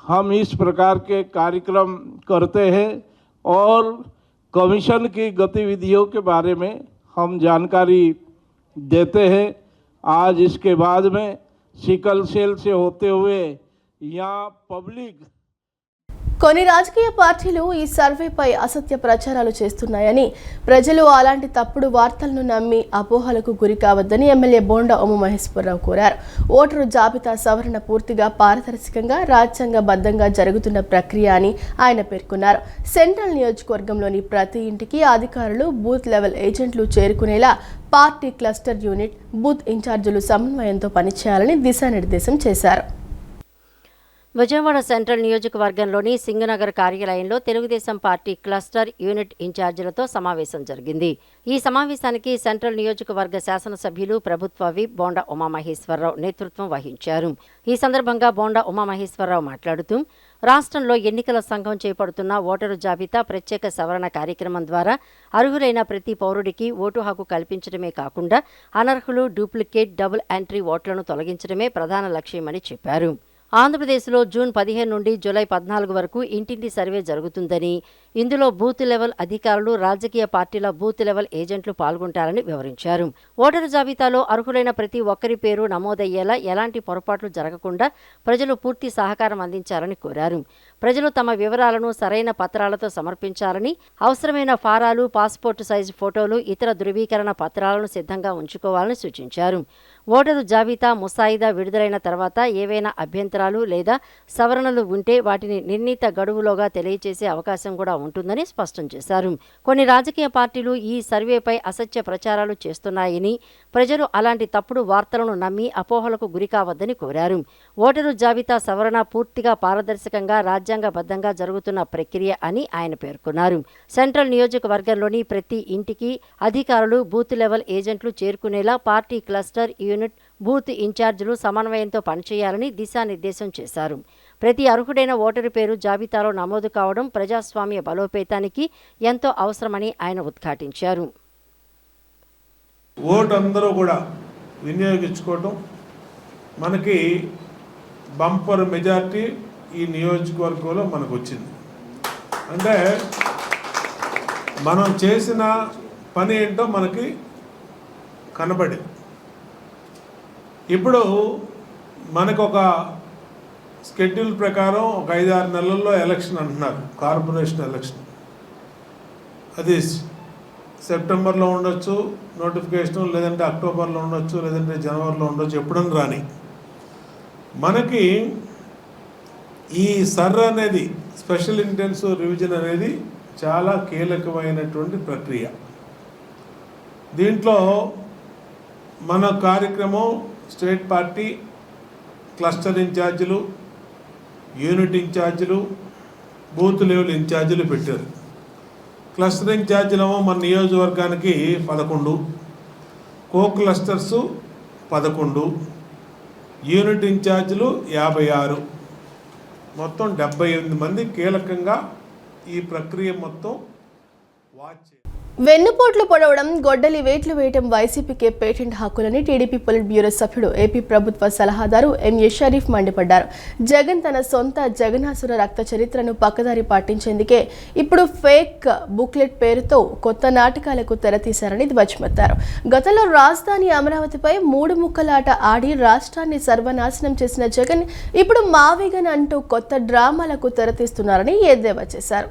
हम इस प्रकार के कार्यक्रम करते हैं और कमीशन की गतिविधियों के बारे में हम जानकारी देते हैं। आज इसके बाद में सिकल सेल से होते हुए यहाँ पब्लिक కొన్ని రాజకీయ పార్టీలు ఈ సర్వేపై అసత్య ప్రచారాలు చేస్తున్నాయని, ప్రజలు అలాంటి తప్పుడు వార్తలను నమ్మి అపోహలకు గురి కావద్దని ఎమ్మెల్యే బోండా ఉమామహేశ్వరరావు కోరారు. ఓటరు జాబితా సవరణ పూర్తిగా పారదర్శకంగా, రాజ్యాంగబద్ధంగా జరుగుతున్న ప్రక్రియ అని ఆయన పేర్కొన్నారు. సెంట్రల్ నియోజకవర్గంలోని ప్రతి ఇంటికి అధికారులు, బూత్ లెవెల్ ఏజెంట్లు చేరుకునేలా పార్టీ క్లస్టర్ యూనిట్, బూత్ ఇన్ఛార్జీలు సమన్వయంతో పనిచేయాలని దిశానిర్దేశం చేశారు. విజయవాడ సెంట్రల్ నియోజకవర్గంలోని సింగనగర్ కార్యాలయంలో తెలుగుదేశం పార్టీ క్లస్టర్ యూనిట్ ఇన్ఛార్జీలతో సమావేశం జరిగింది. ఈ సమావేశానికి సెంట్రల్ నియోజకవర్గ శాసనసభ్యులు, ప్రభుత్వ విప్ బోండా ఉమామహేశ్వరరావు నేతృత్వం వహించారు. ఈ సందర్భంగా బోండా ఉమామహేశ్వరరావు మాట్లాడుతూ రాష్ట్రంలో ఎన్నికల సంఘం చేపడుతున్న ఓటరు జాబితా ప్రత్యేక సవరణ కార్యక్రమం ద్వారా అర్హులైన ప్రతి పౌరుడికి ఓటు హక్కు కల్పించడమే కాకుండా అనర్హులు, డూప్లికేట్, డబుల్ ఎంట్రీ ఓట్లను తొలగించడమే ప్రధాన లక్ష్యమని చెప్పారు. ఆంధ్రప్రదేశ్లో జూన్ 15 నుండి జూలై 14 వరకు ఇంటింటి సర్వే జరుగుతుందని, ఇందులో బూత్ లెవెల్ అధికారులు, రాజకీయ పార్టీల బూత్ లెవెల్ ఏజెంట్లు పాల్గొంటారని వివరించారు. ఓటరు జాబితాలో అర్హులైన ప్రతి ఒక్కరి పేరు నమోదయ్యేలా ఎలాంటి పొరపాట్లు జరగకుండా ప్రజలు పూర్తి సహకారం అందించాలని కోరారు. ప్రజలు తమ వివరాలను సరైన పత్రాలతో సమర్పించాలని, అవసరమైన ఫారాలు, పాస్పోర్టు సైజు ఫోటోలు, ఇతర ధృవీకరణ పత్రాలను సిద్ధంగా ఉంచుకోవాలని సూచించారు. ఓటరు జాబితా ముసాయిదా విడుదలైన తర్వాత ఏవైనా అభ్యంతరాలు లేదా సవరణలు ఉంటే వాటిని నిర్ణీత గడువులోగా తెలియజేసే అవకాశం కూడా ఉంటుందని స్పష్టం చేశారు. కొన్ని రాజకీయ పార్టీలు ఈ సర్వేపై అసత్య ప్రచారాలు చేస్తున్నాయని, ప్రజలు అలాంటి తప్పుడు వార్తలను నమ్మి అపోహలకు గురికావద్దని కోరారు. ఓటరు జాబితా సవరణ పూర్తిగా పారదర్శకంగా, రాజ్యాంగబద్ధంగా జరుగుతున్న ప్రక్రియ అని ఆయన పేర్కొన్నారు. సెంట్రల్ నియోజకవర్గంలోని ప్రతి ఇంటికి అధికారులు, బూత్ లెవెల్ ఏజెంట్లు చేరుకునేలా పార్టీ క్లస్టర్, యూనిట్, బూత్ ఇన్ఛార్జీలు సమన్వయంతో పనిచేయాలని దిశానిర్దేశం చేశారు. ప్రతి అర్హుడైన ఓటరు పేరు జాబితాలో నమోదు కావడం ప్రజాస్వామ్య బలోపేతానికి ఎంతో అవసరమని ఆయన ఉద్ఘాటించారు. ఓటు అందరూ కూడా వినియోగించుకోవడం, మనకి బంపర్ మెజారిటీ ఈ నియోజకవర్గంలో మనకు వచ్చింది. అంటే మనం చేసిన పని ఏంటో మనకి కనబడింది. ఇప్పుడు మనకు ఒక షెడ్యూల్ ప్రకారం ఒక 5-6 నెలల్లో ఎలక్షన్ అంటున్నారు, కార్పొరేషన్ ఎలక్షన్. అది సెప్టెంబర్లో ఉండొచ్చు నోటిఫికేషన్, లేదంటే అక్టోబర్లో ఉండొచ్చు, లేదంటే జనవరిలో ఉండొచ్చు, ఎప్పుడన్నా రాని. మనకి ఈ అనేది స్పెషల్ ఇంటెన్సివ్ రివిజన్ అనేది చాలా కీలకమైనటువంటి ప్రక్రియ. దీంట్లో మన కార్యక్రమం స్టేట్ పార్టీ క్లస్టర్ ఇన్ఛార్జీలు, యూనిట్ ఇన్ఛార్జీలు, బూత్ లెవెల్ ఇన్ఛార్జీలు పెట్టారు. క్లస్టర్ ఇన్ఛార్జీలేమో మన నియోజకవర్గానికి 11, కో క్లస్టర్సు 11, యూనిట్ ఇన్ఛార్జీలు 56, మొత్తం 78 మంది కీలకంగా ఈ ప్రక్రియ మొత్తం వాచ్. వెన్నుపోట్లు పొడవడం, గొడ్డలి వేట్లు వేయడం వైసీపీకే పేటెంట్ హక్కులని టీడీపీ పొలిట్ బ్యూరో సభ్యుడు, ఏపీ ప్రభుత్వ సలహాదారు ఎంఏ షరీఫ్ మండిపడ్డారు. జగన్ తన సొంత జగనాసుర రక్త చరిత్రను పక్కదారి పట్టించేందుకే ఇప్పుడు ఫేక్ బుక్లెట్ పేరుతో కొత్త నాటకాలకు తెరతీశారని ధ్వజమెత్తారు. గతంలో రాజధాని అమరావతిపై 3 ముక్కలాట ఆడి రాష్ట్రాన్ని సర్వనాశనం చేసిన జగన్ ఇప్పుడు మావేగన్ అంటూ కొత్త డ్రామాలకు తెరతీస్తున్నారని ఎద్దేవా చేశారు.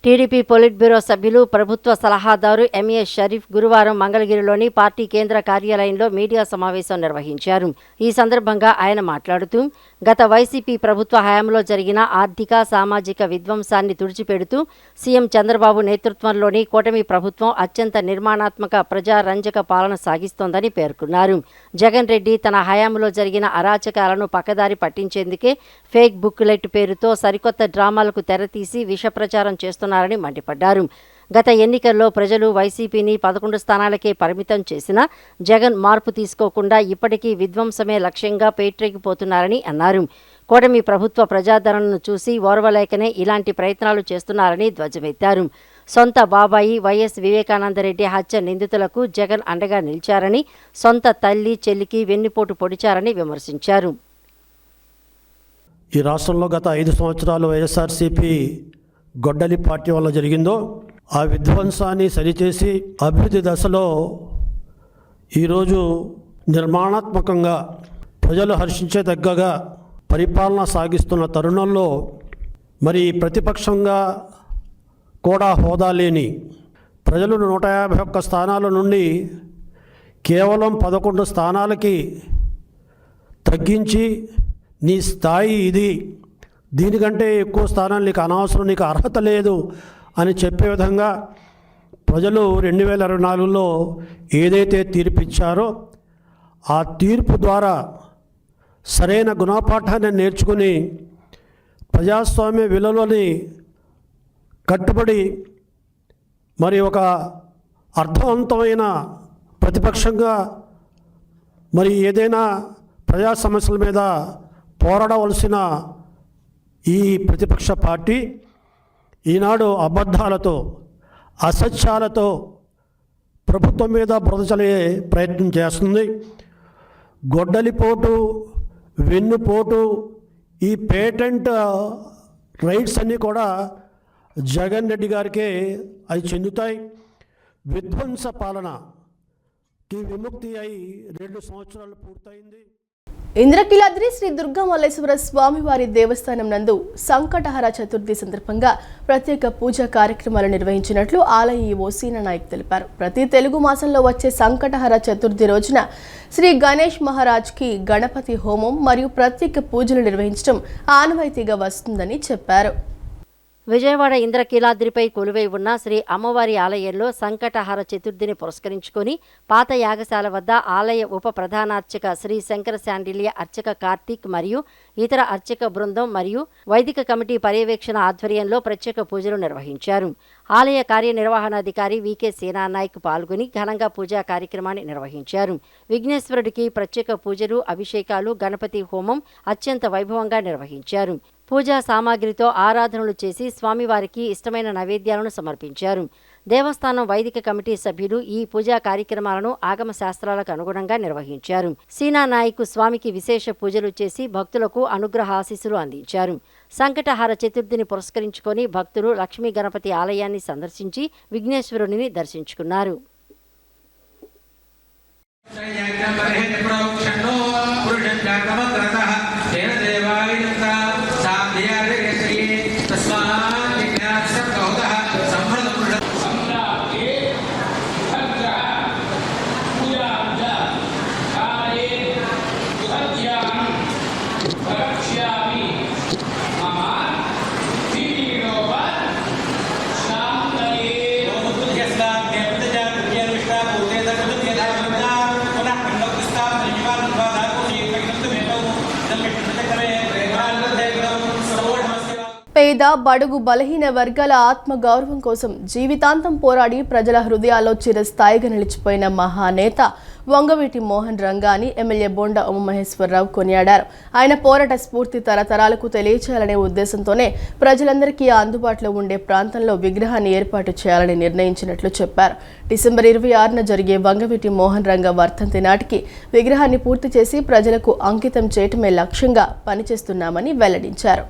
టీడీపీ పొలిట్ బ్యూరో సభ్యులు, ప్రభుత్వ సలహాదారు ఎంఏ షరీఫ్ గురువారం మంగళగిరిలోని పార్టీ కేంద్ర కార్యాలయంలో మీడియా సమావేశం నిర్వహించారు. ఈ సందర్భంగా ఆయన మాట్లాడుతూ, గత వైసీపీ ప్రభుత్వ హయాంలో జరిగిన ఆర్థిక, సామాజిక విధ్వంసాన్ని తుడిచిపెడుతూ సీఎం చంద్రబాబు నేతృత్వంలోని కూటమి ప్రభుత్వం అత్యంత నిర్మాణాత్మక, ప్రజారంజక పాలన సాగిస్తోందని పేర్కొన్నారు. జగన్ రెడ్డి తన హయాంలో జరిగిన అరాచకాలను పక్కదారి పట్టించేందుకే ఫేక్ బుక్లెట్ పేరుతో సరికొత్త డ్రామాలకు తెరతీసి విష ప్రచారం చేస్తున్నారని మండిపడ్డారు. గత ఎన్నికల్లో ప్రజలు వైసీపీని 11 స్థానాలకే పరిమితం చేసినా జగన్ మార్పు తీసుకోకుండా ఇప్పటికీ విధ్వంసమే లక్ష్యంగా పేట్రెక్కిపోతున్నారని అన్నారు. కూటమి ప్రభుత్వ ప్రజాదరణను చూసి ఓర్వలేకనే ఇలాంటి ప్రయత్నాలు చేస్తున్నారని ధ్వజమెత్తారు. సొంత బాబాయి వైఎస్ వివేకానందరెడ్డి హత్య నిందితులకు జగన్ అండగా నిలిచారని, సొంత తల్లి, చెల్లికి వెన్నుపోటు పొడిచారని విమర్శించారు. ఈ రాష్ట్రంలో గత 5 సంవత్సరాలు వైఎస్ఆర్సీపీ గొడ్డలి పార్టీ వల్ల జరిగిందో ఆ విధ్వంసాన్ని సరిచేసి అభివృద్ధి దశలో ఈరోజు నిర్మాణాత్మకంగా ప్రజలు హర్షించేదగ్గగా పరిపాలన సాగిస్తున్న తరుణంలో మరి ప్రతిపక్షంగా కూడా హోదా లేని ప్రజలు 151 స్థానాల నుండి కేవలం 11 స్థానాలకి తగ్గించి నీ స్థాయి ఇది, దీనికంటే ఎక్కువ స్థానాలు నీకు అనవసరం, నీకు అర్హత లేదు అని చెప్పే విధంగా ప్రజలు 2024లో ఏదైతే తీర్పు ఇచ్చారో ఆ తీర్పు ద్వారా సరైన గుణపాఠాన్ని నేర్చుకుని ప్రజాస్వామ్య విలువలని కట్టుబడి మరి ఒక అర్థవంతమైన ప్రతిపక్షంగా మరి ఏదైనా ప్రజా సమస్యల మీద పోరాడవలసిన ఈ ప్రతిపక్ష పార్టీ ఈనాడు అబద్ధాలతో, అసత్యాలతో ప్రభుత్వం మీద బురద చల్లే ప్రయత్నం చేస్తుంది. గొడ్డలిపోటు, వెన్నుపోటు ఈ పేటెంట్ రైట్స్ అన్నీ కూడా జగన్ రెడ్డి గారికే అవి చెందుతాయి. విధ్వంస పాలనకి విముక్తి అయి 2 సంవత్సరాలు పూర్తయింది. ఇంద్రకీలాద్రి శ్రీ దుర్గామల్లేశ్వర స్వామివారి దేవస్థానం నందు సంకటహర చతుర్థి సందర్భంగా ప్రత్యేక పూజా కార్యక్రమాలు నిర్వహించినట్లు ఆలయ ఈవో సీనా నాయక్ తెలిపారు. ప్రతి తెలుగు మాసంలో వచ్చే సంకటహర చతుర్థి రోజున శ్రీ గణేష్ మహారాజ్కి గణపతి హోమం మరియు ప్రత్యేక పూజలు నిర్వహించడం ఆనవాయితీగా వస్తుందని చెప్పారు. విజయవాడ ఇంద్రకీలాద్రిపై కొలువై ఉన్న శ్రీ అమ్మవారి ఆలయంలో సంకటహర చతుర్థిని పురస్కరించుకొని పాత యాగశాల వద్ద ఆలయ ఉప ప్రధానార్చక శ్రీ శంకర శాండిల్య అర్చక కార్తీక్ మరియు ఇతర అర్చక బృందం మరియు వైదిక కమిటీ పర్యవేక్షణ ఆధ్వర్యంలో ప్రత్యేక పూజలు నిర్వహించారు. ఆలయ కార్యనిర్వహణాధికారి వికే సేనా నాయక్ పాల్గొని ఘనంగా పూజా కార్యక్రమాన్ని నిర్వహించారు. విఘ్నేశ్వరుడికి ప్రత్యేక పూజలు, అభిషేకాలు, గణపతి హోమం అత్యంత వైభవంగా నిర్వహించారు. పూజా సామాగ్రితో ఆరాధనలు చేసి స్వామివారికి ఇష్టమైన నైవేద్యాలను సమర్పించారు. దేవస్థానం వైదిక కమిటీ సభ్యులు ఈ పూజా కార్యక్రమాలను ఆగమ శాస్త్రాలకు అనుగుణంగా నిర్వహించారు. సీనా నాయక్ స్వామికి విశేష పూజలు చేసి భక్తులకు అనుగ్రహ ఆశీస్సులు అందించారు. సంకటహర చతుర్థిని పురస్కరించుకొని భక్తులు లక్ష్మీ గణపతి ఆలయాన్ని సందర్శించి విఘ్నేశ్వరుడిని దర్శించుకున్నారు. పేద బడుగు బలహీన వర్గాల ఆత్మ గౌరవం కోసం జీవితాంతం పోరాడి ప్రజల హృదయాల్లో చిరస్థాయిగా నిలిచిపోయిన మహానేత వంగవీటి మోహన్ రంగాని ఎమ్మెల్యే బోండా ఉమామహేశ్వరరావు కొనియాడారు. ఆయన పోరాట స్ఫూర్తి తరతరాలకు తెలియచేయాలనే ఉద్దేశంతోనే ప్రజలందరికీ అందుబాటులో ఉండే ప్రాంతంలో విగ్రహాన్ని ఏర్పాటు చేయాలని నిర్ణయించినట్లు చెప్పారు. డిసెంబర్ 26న జరిగే వంగవీటి మోహన్ రంగా వర్ధంతి నాటికి విగ్రహాన్ని పూర్తి చేసి ప్రజలకు అంకితం చేయటమే లక్ష్యంగా పనిచేస్తున్నామని వెల్లడించారు.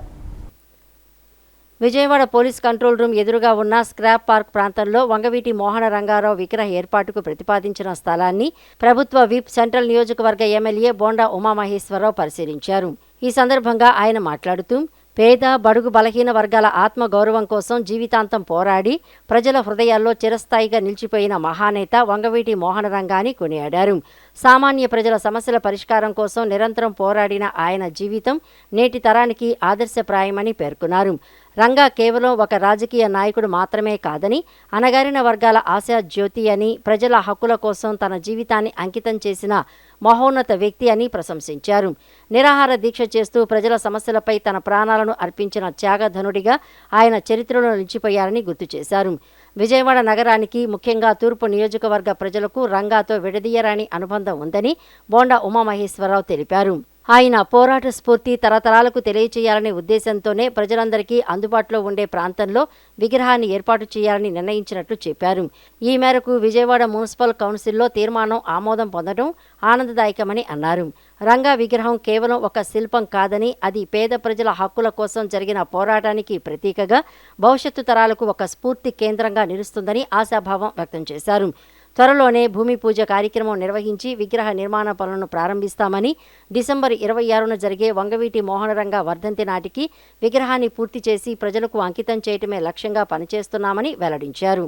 విజయవాడ పోలీస్ కంట్రోల్ రూమ్ ఎదురుగా ఉన్న స్క్రాప్ పార్క్ ప్రాంతంలో వంగవీటి మోహన రంగారావు విగ్రహ ఏర్పాటుకు ప్రతిపాదించిన స్థలాన్ని ప్రభుత్వ విప్ సెంట్రల్ నియోజకవర్గ ఎమ్మెల్యే బోండా ఉమామహేశ్వరరావు పరిశీలించారు. ఈ సందర్భంగా ఆయన మాట్లాడుతూ పేద బడుగు బలహీన వర్గాల ఆత్మ గౌరవం కోసం జీవితాంతం పోరాడి ప్రజల హృదయాల్లో చిరస్థాయిగా నిలిచిపోయిన మహానేత వంగవీటి మోహన రంగాని కొనియాడారు. సామాన్య ప్రజల సమస్యల పరిష్కారం కోసం నిరంతరం పోరాడిన ఆయన జీవితం నేటి తరానికి ఆదర్శప్రాయమని పేర్కొన్నారు. రంగా కేవలం ఒక రాజకీయ నాయకుడు మాత్రమే కాదని, అణగారిన వర్గాల ఆశా జ్యోతి అని, ప్రజల హక్కుల కోసం తన జీవితాన్ని అంకితం చేసిన మహోన్నత వ్యక్తి అని ప్రశంసించారు. నిరాహార దీక్ష చేస్తూ ప్రజల సమస్యలపై తన ప్రాణాలను అర్పించిన త్యాగధనుడిగా ఆయన చరిత్రలో నిలిచిపోయారని గుర్తు చేశారు. విజయవాడ నగరానికి, ముఖ్యంగా తూర్పు నియోజకవర్గ ప్రజలకు రంగాతో విడదీయరాని అనుబంధం ఉందని బోండా ఉమామహేశ్వరరావు తెలిపారు. ఆయన పోరాట స్ఫూర్తి తరతరాలకు తెలియచేయాలనే ఉద్దేశంతోనే ప్రజలందరికీ అందుబాటులో ఉండే ప్రాంతంలో విగ్రహాన్ని ఏర్పాటు చేయాలని నిర్ణయించినట్లు చెప్పారు. ఈ మేరకు విజయవాడ మున్సిపల్ కౌన్సిల్లో తీర్మానం ఆమోదం పొందడం ఆనందదాయకమని అన్నారు. రంగా విగ్రహం కేవలం ఒక శిల్పం కాదని, అది పేద ప్రజల హక్కుల కోసం జరిగిన పోరాటానికి ప్రతీకగా, భవిష్యత్తు తరాలకు ఒక స్ఫూర్తి కేంద్రంగా నిలుస్తుందని ఆశాభావం వ్యక్తం చేశారు. త్వరలోనే భూమి పూజ కార్యక్రమం నిర్వహించి విగ్రహ నిర్మాణ పనులను ప్రారంభిస్తామని, డిసెంబర్ 26న జరిగే వంగవీటి మోహనరంగా వర్ధంతి నాటికి విగ్రహాన్ని పూర్తి చేసి ప్రజలకు అంకితం చేయటమే లక్ష్యంగా పనిచేస్తున్నామని వెల్లడించారు.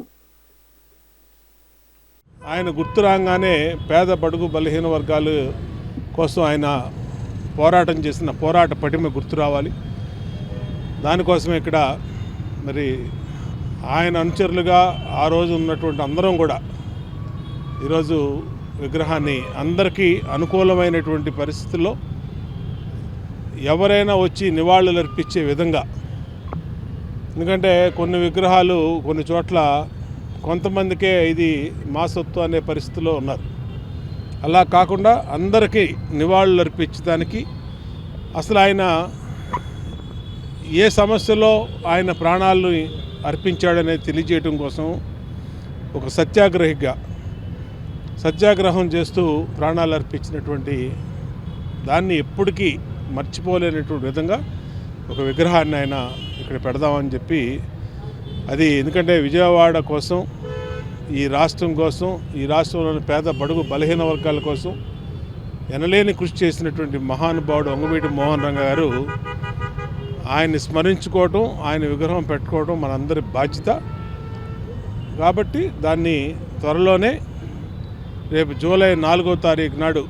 ఆయన గుర్తు రాగానే పేద బడుగు బలహీన వర్గాలు కోసం ఆయన పోరాటం చేసిన పోరాట పటిమ గుర్తు రావాలి. దానికోసమే ఇక్కడ మరి ఆయన అనుచరులుగా ఆ రోజు ఉన్నటువంటి అందరం కూడా ఈరోజు విగ్రహాన్ని అందరికీ అనుకూలమైనటువంటి పరిస్థితుల్లో ఎవరైనా వచ్చి నివాళులు అర్పించే విధంగా, ఎందుకంటే కొన్ని విగ్రహాలు కొన్ని చోట్ల కొంతమందికే ఇది మా సొత్తు అనే పరిస్థితిలో ఉన్నారు. అలా కాకుండా అందరికీ నివాళులు అర్పించడానికి, అసలు ఆయన ఏ సమస్యలో ఆయన ప్రాణాలను అర్పించాడనేది తెలియజేయడం కోసం ఒక సత్యాగ్రహం చేస్తూ ప్రాణాలు అర్పించినటువంటి దాన్ని ఎప్పటికీ మర్చిపోలేనటువంటి విధంగా ఒక విగ్రహాన్ని ఆయన ఇక్కడ పెడదామని చెప్పి, అది ఎందుకంటే విజయవాడ కోసం, ఈ రాష్ట్రం కోసం, ఈ రాష్ట్రంలోని పేద బడుగు బలహీన వర్గాల కోసం ఎనలేని కృషి చేసినటువంటి మహానుభావుడు వంగవీటి మోహన్ రంగ గారు, ఆయన్ని స్మరించుకోవటం, ఆయన విగ్రహం పెట్టుకోవడం మనందరి బాధ్యత. కాబట్టి దాన్ని త్వరలోనే రేపు జూలై 4వ తారీఖు నాడు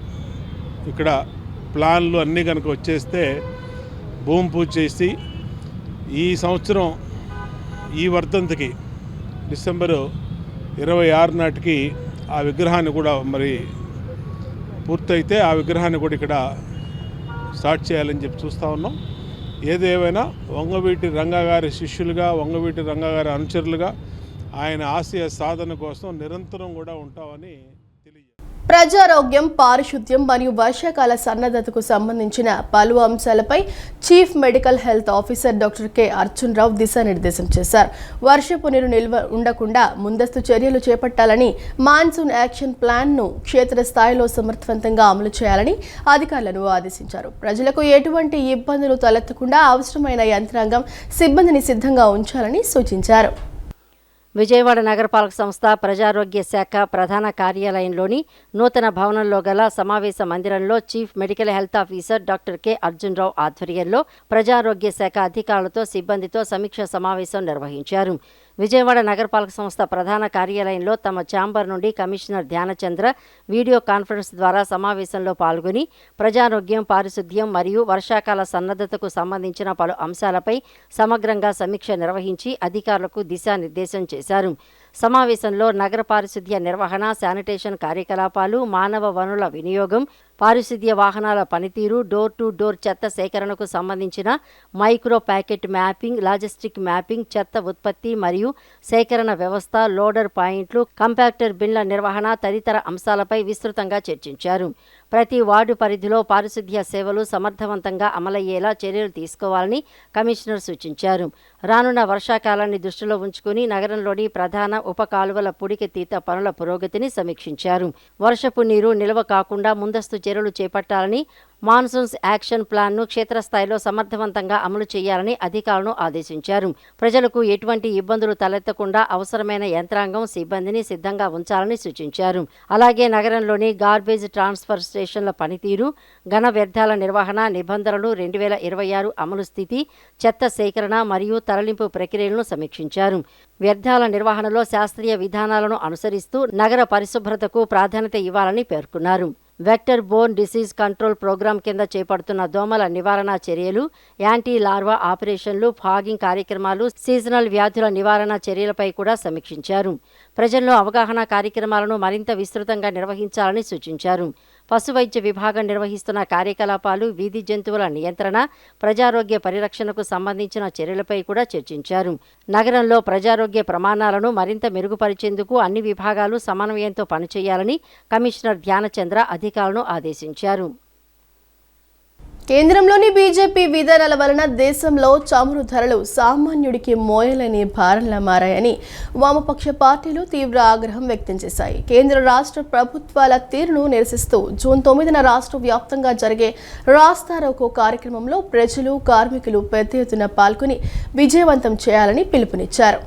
ఇక్కడ ప్లాన్లు అన్నీ కనుక వచ్చేస్తే భూమి పూజ చేసి ఈ సంవత్సరం ఈ వర్ధంతికి డిసెంబరు 26 నాటికి ఆ విగ్రహాన్ని కూడా మరి పూర్తయితే ఆ విగ్రహాన్ని కూడా ఇక్కడ స్టార్ట్ చేయాలని చెప్పి చూస్తూ ఉన్నాం. ఏదేమైనా వంగవీటి రంగా గారి శిష్యులుగా, వంగవీటి రంగా గారి అనుచరులుగా ఆయన ఆశయ సాధన కోసం నిరంతరం కూడా ఉంటామని తెలియజేస్తాం. ప్రజారోగ్యం, పారిశుద్ధ్యం మరియు వర్షాకాల సన్నద్ధతకు సంబంధించిన పలు అంశాలపై chief medical health officer doctor K Arjun Rao దిశానిర్దేశం చేశారు. వర్షపు నీరు నిల్వ ఉండకుండా ముందస్తు చర్యలు చేపట్టాలని, మాన్సూన్ యాక్షన్ ప్లాన్ను క్షేత్రస్థాయిలో సమర్థవంతంగా అమలు చేయాలని అధికారులను ఆదేశించారు. ప్రజలకు ఎటువంటి ఇబ్బందులు తలెత్తకుండా అవసరమైన యంత్రాంగం, సిబ్బందిని సిద్ధంగా ఉంచాలని సూచించారు. విజయవాడ నగరపాలక సంస్థ ప్రజారోగ్య శాఖ ప్రధాన కార్యాలయంలోని నూతన భవనంలో గల సమావేశ మందిరంలో chief medical health officer doctor K Arjun Rao ఆధ్వర్యంలో ప్రజారోగ్య శాఖ అధికారులతో, సిబ్బందితో సమీక్ష సమావేశం నిర్వహించారు. విజయవాడ నగరపాలక సంస్థ ప్రధాన కార్యాలయంలో తమ ఛాంబర్ నుండి కమిషనర్ ధ్యానచంద్ర వీడియో కాన్ఫరెన్స్ ద్వారా సమావేశంలో పాల్గొని ప్రజారోగ్యం, పారిశుద్ధ్యం మరియు వర్షాకాల సన్నద్ధతకు సంబంధించిన పలు అంశాలపై సమగ్రంగా సమీక్ష నిర్వహించి అధికారులకు దిశానిర్దేశం చేశారు. సమావేశంలో నగర పారిశుద్ధ్య నిర్వహణ, శానిటేషన్ కార్యకలాపాలు, మానవ వనరుల వినియోగం, పారిశుద్ధ్య వాహనాల పనితీరు, డోర్ టు డోర్ చెత్త సేకరణకు సంబంధించిన micro packet mapping, logistic mapping, చెత్త ఉత్పత్తి మరియు సేకరణ వ్యవస్థ, లోడర్ పాయింట్లు, కంపాక్టర్ బిన్ల నిర్వహణ తదితర అంశాలపై విస్తృతంగా చర్చించారు. ప్రతి వార్డు పరిధిలో పారిశుద్ధ్య సేవలు సమర్థవంతంగా అమలయ్యేలా చర్యలు తీసుకోవాలని కమిషనర్ సూచించారు. రానున్న వర్షాకాలాన్ని దృష్టిలో ఉంచుకుని నగరంలోని ప్రధాన ఉప కాలువల పూడికతీత పనుల పురోగతిని సమీక్షించారు. వర్షపు నీరు నిల్వ కాకుండా ముందస్తు చర్యలు చేపట్టాలని, మాన్సూన్స్ యాక్షన్ ప్లాన్ను క్షేత్రస్థాయిలో సమర్థవంతంగా అమలు చేయాలని అధికారులను ఆదేశించారు. ప్రజలకు ఎటువంటి ఇబ్బందులు తలెత్తకుండా అవసరమైన యంత్రాంగం, సిబ్బందిని సిద్ధంగా ఉంచాలని సూచించారు. అలాగే నగరంలోని గార్బేజ్ ట్రాన్స్ఫర్ స్టేషన్ల పనితీరు, ఘన వ్యర్థాల నిర్వహణ నిబంధనలు 2026 అమలు స్థితి, చెత్త సేకరణ మరియు తరలింపు ప్రక్రియలను సమీక్షించారు. వ్యర్థాల నిర్వహణలో శాస్త్రీయ విధానాలను అనుసరిస్తూ నగర పరిశుభ్రతకు ప్రాధాన్యత ఇవ్వాలని పేర్కొన్నారు. Vector borne disease control program కింద చేపడుతున్న దోమల నివారణ చర్యలు, యాంటీ లార్వా ఆపరేషన్లు, ఫాగింగ్ కార్యక్రమాలు, సీజనల్ వ్యాధుల నివారణ చర్యలపై కూడా సమీక్షించారు. ప్రజల్లో అవగాహన కార్యక్రమాలను మరింత విస్తృతంగా నిర్వహించాలని సూచించారు. పశువైద్య విభాగం నిర్వహిస్తున్న కార్యకలాపాలు, వీధి జంతువుల నియంత్రణ, ప్రజారోగ్య పరిరక్షణకు సంబంధించిన చర్యలపై కూడా చర్చించారు. నగరంలో ప్రజారోగ్య ప్రమాణాలను మరింత మెరుగుపరిచేందుకు అన్ని విభాగాలు సమన్వయంతో పనిచేయాలని కమిషనర్ ధ్యానచంద్ర అధికారులను ఆదేశించారు. కేంద్రంలోని బీజేపీ విధానాల వలన దేశంలో చమురు ధరలు సామాన్యుడికి మోయలేని భారంలా మారాయని వామపక్ష పార్టీలు తీవ్ర ఆగ్రహం వ్యక్తం చేశాయి. కేంద్ర రాష్ట్ర ప్రభుత్వాల తీరును నిరసిస్తూ జూన్ 9న రాష్ట్ర వ్యాప్తంగా జరిగే రాస్తారోకో కార్యక్రమంలో ప్రజలు, కార్మికులు పెద్ద ఎత్తున పాల్గొని విజయవంతం చేయాలని పిలుపునిచ్చారు.